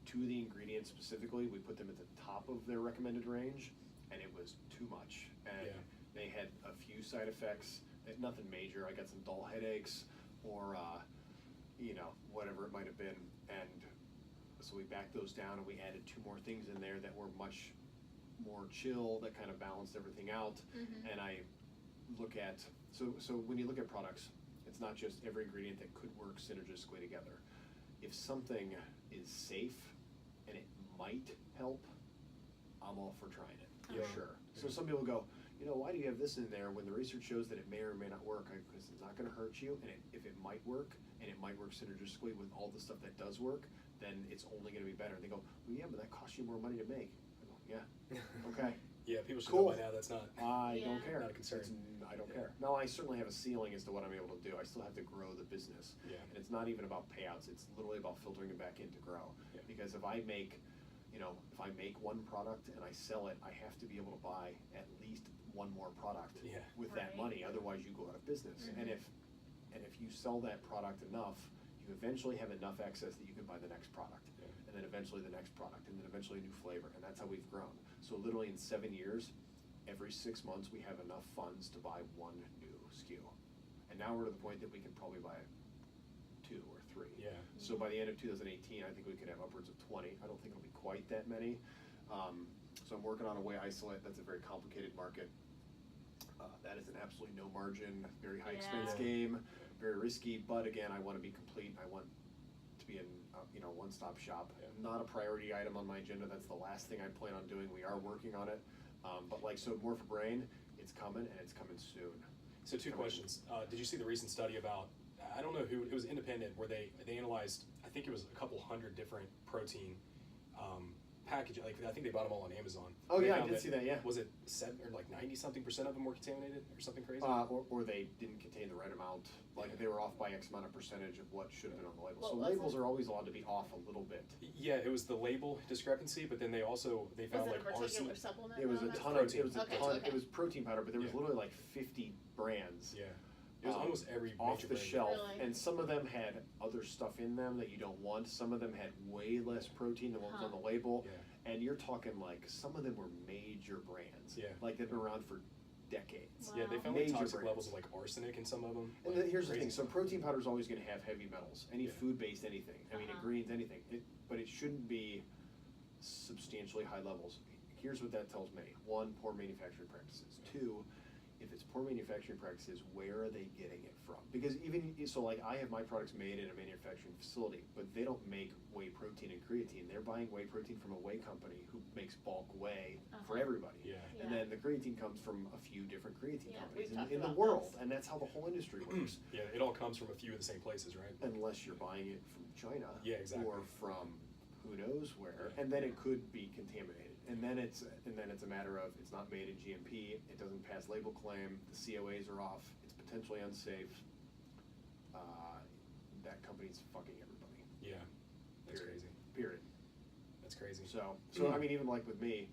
two of the ingredients specifically, we put them at the top of their recommended range, and it was too much. And they had a few side effects, nothing major. I got some dull headaches, or you know, whatever it might have been. And so we backed those down, and we added 2 more things in there that were much more chill that kind of balanced everything out. And I look at, so when you look at products, it's not just every ingredient that could work synergistically together. If something is safe and it might help, I'm all for trying it, for sure. So some people go, you know, why do you have this in there when the research shows that it may or may not work? Because it's not going to hurt you, and if it might work, and it might work synergistically with all the stuff that does work, then it's only going to be better. And they go, well, yeah, but that costs you more money to make. I go, yeah, okay. Yeah, people should Cool. know by now that's not. I don't care. Not a concern. I don't care. Now, I certainly have a ceiling as to what I'm able to do. I still have to grow the business. Yeah. And it's not even about payouts. It's literally about filtering it back in to grow. Yeah. Because if I make, if I make one product and I sell it, I have to be able to buy at least one more product with that money. Otherwise, you go out of business. And if you sell that product enough, you eventually have enough excess that you can buy the next product. And then eventually the next product, and then eventually a new flavor, and that's how we've grown. So literally in 7 years, every 6 months we have enough funds to buy one new SKU. And now we're to the point that we can probably buy 2 or 3. Yeah. So by the end of 2018, I think we could have upwards of 20. I don't think it'll be quite that many. So I'm working on a whey isolate. That's a very complicated market. That is an absolutely no margin, very high expense game, very risky. But again, I want to be complete. I want to be in one-stop shop. Not a priority item on my agenda. That's the last thing I plan on doing. We are working on it. But so Morphogen, it's coming, and it's coming soon. So 2 questions. Did you see the recent study about, I don't know who, it was independent, where they analyzed, I think it was a couple hundred different protein packaging. Like, I think they bought them all on Amazon. Oh yeah, I did see that, yeah. Was it 7 or like 90-something% of them were contaminated or something crazy? Or they didn't contain the right amount. Like they were off by X amount of percentage of what should have been on the label. So labels are always allowed to be off a little bit. Yeah, it was the label discrepancy, but then they found like particular arsenic. supplement? It was a ton of it was protein powder, but there was literally like 50 brands. Yeah. It was almost every off the brand. shelf, Really? and some of them had other stuff in them that you don't want. Some of them had way less protein than what was on the label, and you're talking like some of them were major brands. Yeah. Like they've been around for decades. Wow. Yeah, they found Major like toxic brands. levels of like arsenic in some of them. And like, here's the crazy thing: so stuff. protein powder is always going to have heavy metals, any Yeah. food-based anything. I mean, ingredients, anything. But it shouldn't be substantially high levels. Here's what that tells me: 1, poor manufacturing practices. 2, if it's poor manufacturing practices, where are they getting it from? Because even so, like I have my products made in a manufacturing facility, but they don't make whey protein and creatine. They're buying whey protein from a whey company who makes bulk whey for everybody. Yeah. And then the creatine comes from a few different creatine companies we've talked in the about world, this. and that's how the whole industry works. Yeah, it all comes from a few of the same places, right? Unless you're buying it from China, or from who knows where, and then it could be contaminated. And then it's a matter of it's not made in GMP, it doesn't pass label claim, the COAs are off, it's potentially unsafe. That company's fucking everybody. Yeah, that's crazy. Period. That's crazy. So I mean, even like with me,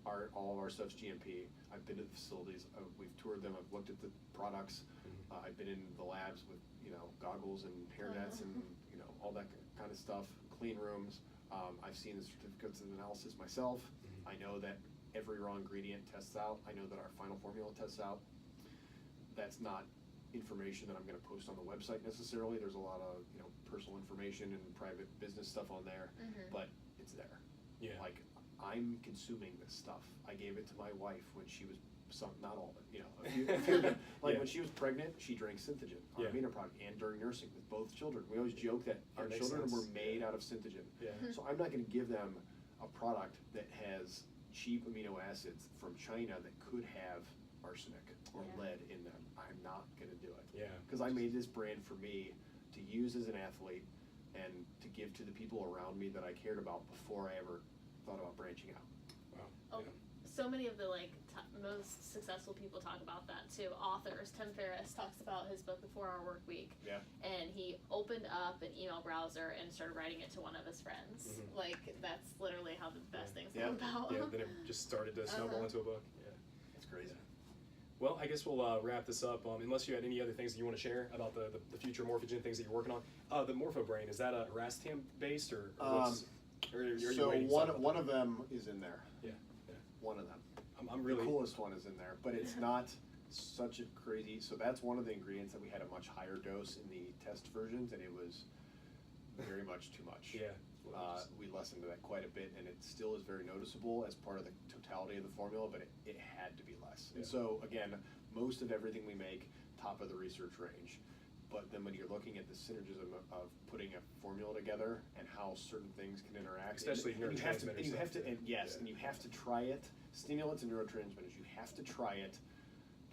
all of our stuff's GMP. I've been to the facilities, we've toured them, I've looked at the products, I've been in the labs with goggles and hairnets and all that kind of stuff, clean rooms. I've seen the certificates of analysis myself. I know that every raw ingredient tests out. I know that our final formula tests out. That's not information that I'm going to post on the website necessarily. There's a lot of personal information and private business stuff on there, but it's there. Yeah. Like I'm consuming this stuff. I gave it to my wife when she was not all of it, a few like when she was pregnant, she drank Synthogen, our amino product, and during nursing with both children. We always joke that our children were made out of Synthogen. Yeah. So I'm not going to give them a product that has cheap amino acids from China that could have arsenic or lead in them. I'm not going to do it. Yeah. Because I made this brand for me to use as an athlete and to give to the people around me that I cared about before I ever thought about branching out. Wow. Oh, so many of the most successful people talk about that too. Authors, Tim Ferriss talks about his book, The 4-Hour Work Week. Yeah. And he opened up an email browser and started writing it to one of his friends. Like that's literally how the best things come about. Yeah. Then it just started to snowball into a book. Yeah. It's crazy. Well, I guess we'll wrap this up. Unless you had any other things that you want to share about the future Morphogen things that you're working on. The Morphobrain, is that a racetam based or what's? Or are you So writing one of them is in there. Yeah. One of them. I'm really the coolest one is in there, but it's not such a crazy. So that's one of the ingredients that we had a much higher dose in the test versions, and it was very much too much. Yeah. We lessened that quite a bit, and it still is very noticeable as part of the totality of the formula, but it had to be less. And so, again, most of everything we make, top of the research range. But then when you're looking at the synergism of putting a formula together and how certain things can interact, especially neurotransmitters. You have to, and you have to try it. Stimulants and neurotransmitters, you have to try it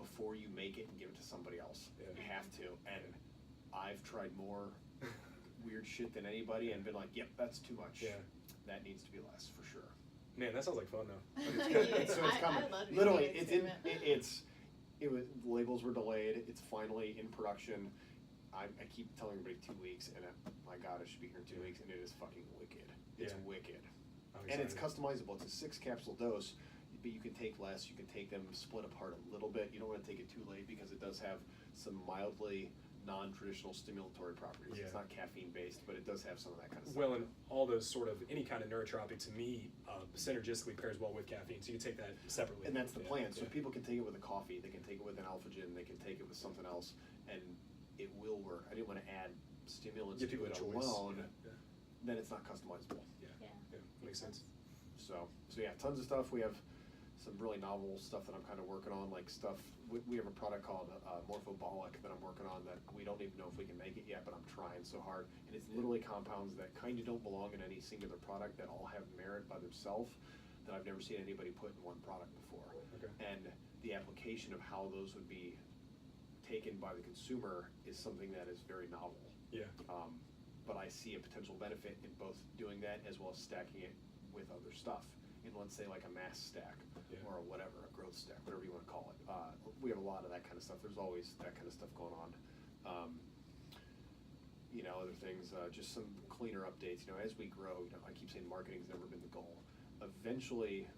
before you make it and give it to somebody else. Yeah. You have to. And I've tried more weird shit than anybody and been like, yep, that's too much. Yeah. That needs to be less for sure. Man, that sounds like fun though. But it's good. So it's coming. I love Literally, it was the labels were delayed. It's finally in production. I keep telling everybody 2 weeks, and my God, it should be here in 2 weeks, and it is fucking wicked. It's wicked. And it's customizable. It's a 6 capsule dose, but you can take less. You can take them split apart a little bit. You don't want to take it too late because it does have some mildly non-traditional stimulatory properties. Yeah. It's not caffeine based, but it does have some of that kind of stuff. Well, and all those sort of any kind of neurotropic to me synergistically pairs well with caffeine. So you can take that separately. And that's the plan. So people can take it with a coffee. They can take it with an alphagen. They can take it with something else, and it will work. I didn't want to add stimulants to it alone. Then it's not customizable. Yeah, makes sense. So yeah, tons of stuff. We have some really novel stuff that I'm kind of working on, like stuff. We have a product called Morphogen that I'm working on that we don't even know if we can make it yet, but I'm trying so hard. And it's literally compounds that kind of don't belong in any singular product that all have merit by themselves that I've never seen anybody put in one product before. Okay. And the application of how those would be taken by the consumer is something that is very novel. Yeah. But I see a potential benefit in both doing that as well as stacking it with other stuff. In, let's say, like a mass stack or whatever, a growth stack, whatever you want to call it. We have a lot of that kind of stuff. There's always that kind of stuff going on. Other things, just some cleaner updates. As we grow, I keep saying marketing's never been the goal. Eventually,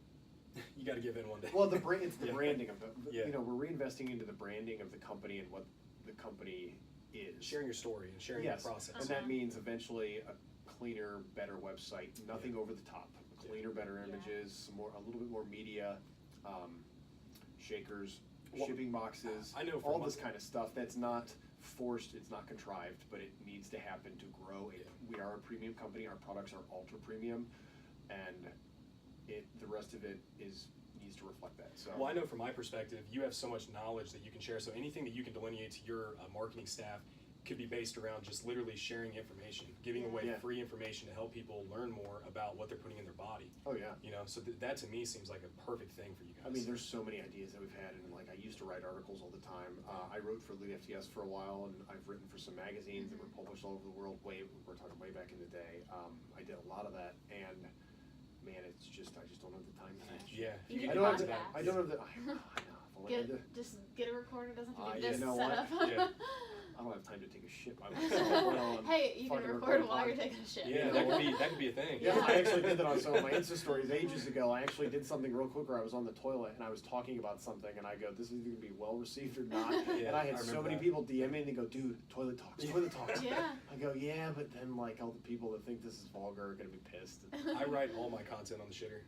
you got to give in one day. well, it's the branding of the. Yeah. We're reinvesting into the branding of the company and what the company is. Sharing your story and sharing your process. And that means eventually a cleaner, better website. Nothing over the top. Cleaner, better images, a little bit more media, shakers, shipping boxes. I know all this kind of stuff that's not forced, it's not contrived, but it needs to happen to grow. We are a premium company. Our products are ultra premium, and the rest of it needs to reflect that. So, well, I know from my perspective, you have so much knowledge that you can share. So anything that you can delineate to your marketing staff could be based around just literally sharing information, giving away free information to help people learn more about what they're putting in their body. Oh yeah. So that to me seems like a perfect thing for you guys. I mean, there's so many ideas that we've had, and like I used to write articles all the time. I wrote for Lead FTS for a while, and I've written for some magazines that were published all over the world. We're talking way back in the day. I did a lot of that, and man, it's just I just don't have the time for that. Yeah. You I don't have the. I know. Just get a recorder. Doesn't have to you be this know set what? up. I don't have time to take a shit by myself. Hey, you can record while you're taking a shit. Yeah, that could be a thing. Yeah, I actually did that on some of my Insta stories ages ago. I actually did something real quick where I was on the toilet and I was talking about something, and I go, "This is either gonna be well received or not." Yeah, and I had so many people DM me and they go, "Dude, toilet talks, toilet talks." Yeah. I go, "Yeah, but then like all the people that think this is vulgar are gonna be pissed." I write all my content on the shitter.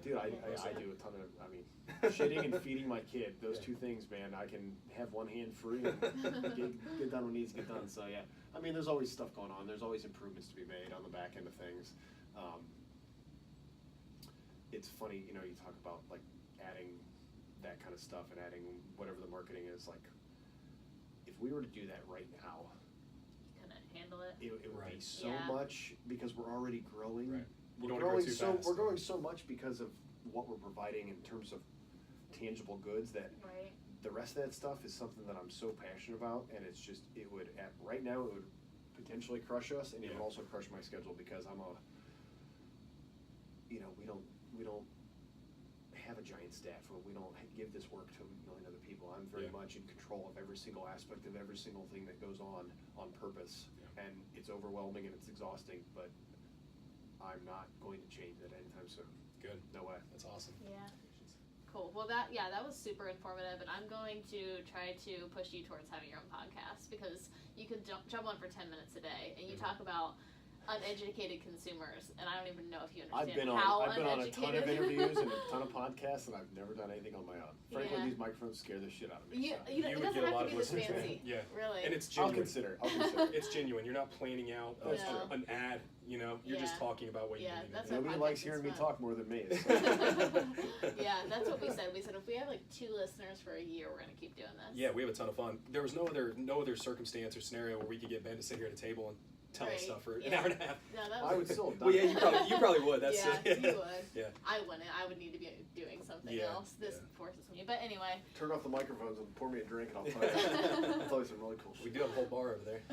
Dude, I do a ton of. I mean, shitting and feeding my kid. Those two things, man. I can have one hand free and get done what needs to get done. So yeah, I mean, there's always stuff going on. There's always improvements to be made on the back end of things. It's funny, you talk about like adding that kind of stuff and adding whatever the marketing is. Like, if we were to do that right now, You couldn't handle it. it would be so Yeah. much because we're already growing. Right. You We're don't wanna grow growing too so fast. we're growing so much because of what we're providing in terms of tangible goods that. Right. The rest of that stuff is something that I'm so passionate about, and it's just, right now it would potentially crush us, and it would also crush my schedule because I'm we don't have a giant staff, or we don't give this work to a million other people. I'm very much in control of every single aspect of every single thing that goes on purpose, and it's overwhelming and it's exhausting, but I'm not going to change that anytime soon. Good. No way. That's awesome. Yeah. Cool. Well, that was super informative, and I'm going to try to push you towards having your own podcast because you could jump on for 10 minutes a day, and you talk about uneducated consumers, and I don't even know if you I've understand been how on a ton of uneducated. interviews and a ton of podcasts, and I've never done anything on my own. Frankly, Yeah. these microphones scare the shit out of me. You, so. you know, You it would doesn't get a lot have to of be this listeners, fancy. yeah. Really. And it's I'll genuine. consider it. I'll consider it. It's genuine. You're not planning out No. an ad. You know, you're just Yeah. talking about what you Yeah, need. that's to do. what Nobody podcast likes is hearing me fun. talk more than me. So. Yeah, that's what we said. We said if we have like 2 listeners for a year, we're gonna keep doing this. Yeah, we have a ton of fun. There was no other circumstance or scenario where we could get Ben to sit here at a table and tell us Right, stuff for an yeah. hour and a half. No, that I was. would still have done Well, yeah, it. you probably would. That's Yeah, you would. Yeah. I wouldn't. I would need to be doing something Yeah, else. This yeah. forces me. But anyway. Turn off the microphones and pour me a drink, and I'll tell you. I'll tell you some really cool We shit. do have a whole bar over there.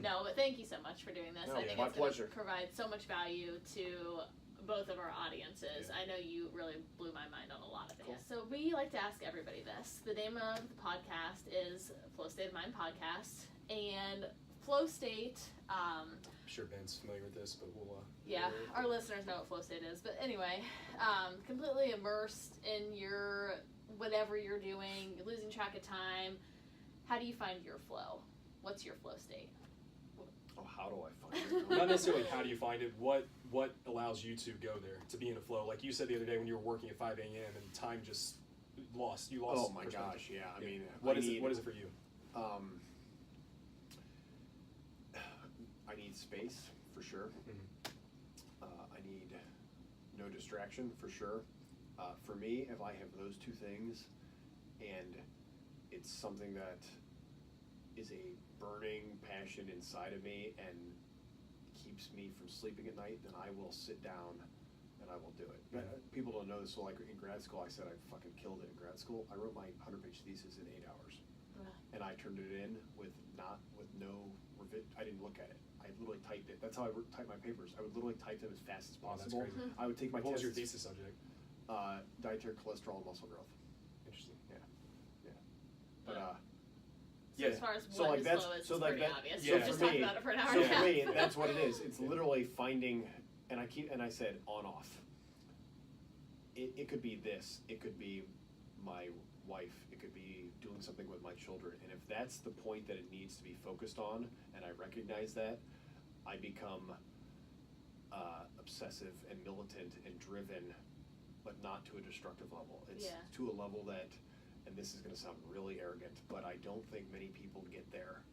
No, but thank you so much for doing this. No, I think my it's going to pleasure. provide so much value to both of our audiences. Yeah. I know you really blew my mind on a lot of things. So we like to ask everybody this. The name of the podcast is Flow State of Mind Podcast. And Flow State, I'm sure Ben's familiar with this, but we'll. yeah, our listeners know what Flow State is. But anyway, completely immersed in your whatever you're doing, you're losing track of time. How do you find your flow? What's your flow state? Oh, how do I find it? Not necessarily how do you find it. What allows you to go there, to be in a flow? Like you said the other day when you were working at 5 a.m. and time just lost. You lost. Oh my perspective. gosh, yeah. I mean, What is it for you? I need space for sure. Mhm. I need no distraction for sure. For me, if I have those 2 things, and it's something that is a burning passion inside of me and keeps me from sleeping at night, then I will sit down and I will do it. People don't know this, so like in grad school, I said I fucking killed it in grad school. I wrote my 100-page thesis in 8 hours. And I turned it in with no I didn't look at it. I literally typed it. That's how I typed my papers. I would literally type them as fast as Oh, that's possible. crazy. I would take my What was tests. your thesis subject? Dietary cholesterol and muscle growth. Interesting. But So Yeah. as far as So, what like, his that's- flow is, so, it's like, pretty that- obvious. so We've for just me- talked about it for an hour So and a for me, half. that's what it is. It's literally finding, and I said on off. It could be this. It could be my wife. It could be doing something with my children. And if that's the point that it needs to be focused on, and I recognize that, I become obsessive and militant and driven, but not to a destructive level. It's Yeah. to a level that, and this is going to sound really arrogant, but I don't think many people get there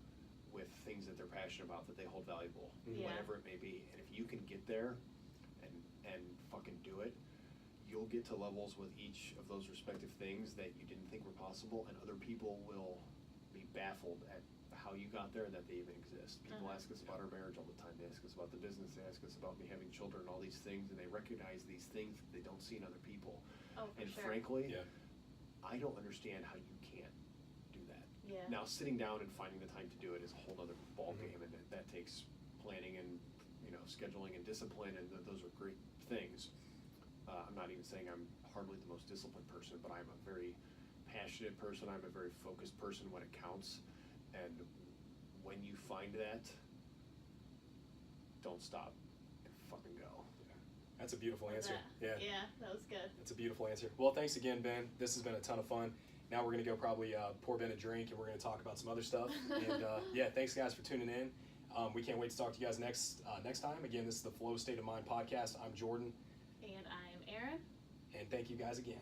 with things that they're passionate about that they hold valuable, Yeah. whatever it may be. And if you can get there and fucking do it, you'll get to levels with each of those respective things that you didn't think were possible, and other people will be baffled at how you got there and that they even exist. People ask us about our marriage all the time. They ask us about the business. They ask us about me having children and all these things, and they recognize these things that they don't see in other people. Oh, for And sure. frankly, Yeah. I don't understand how you can't do that. Yeah. Now, sitting down and finding the time to do it is a whole other ball Mhm. game, and that takes planning and scheduling and discipline, and those are great things. I'm not even saying I'm hardly the most disciplined person, but I'm a very passionate person. I'm a very focused person when it counts, and when you find that, don't stop and fucking go. That's a beautiful answer. Yeah. Yeah, that was good. That's a beautiful answer. Well, thanks again, Ben. This has been a ton of fun. Now we're going to go probably pour Ben a drink, and we're going to talk about some other stuff. And yeah, thanks guys for tuning in. We can't wait to talk to you guys next time. Again, this is the Flow State of Mind podcast. I'm Jordan. And I'm Erin. And thank you guys again.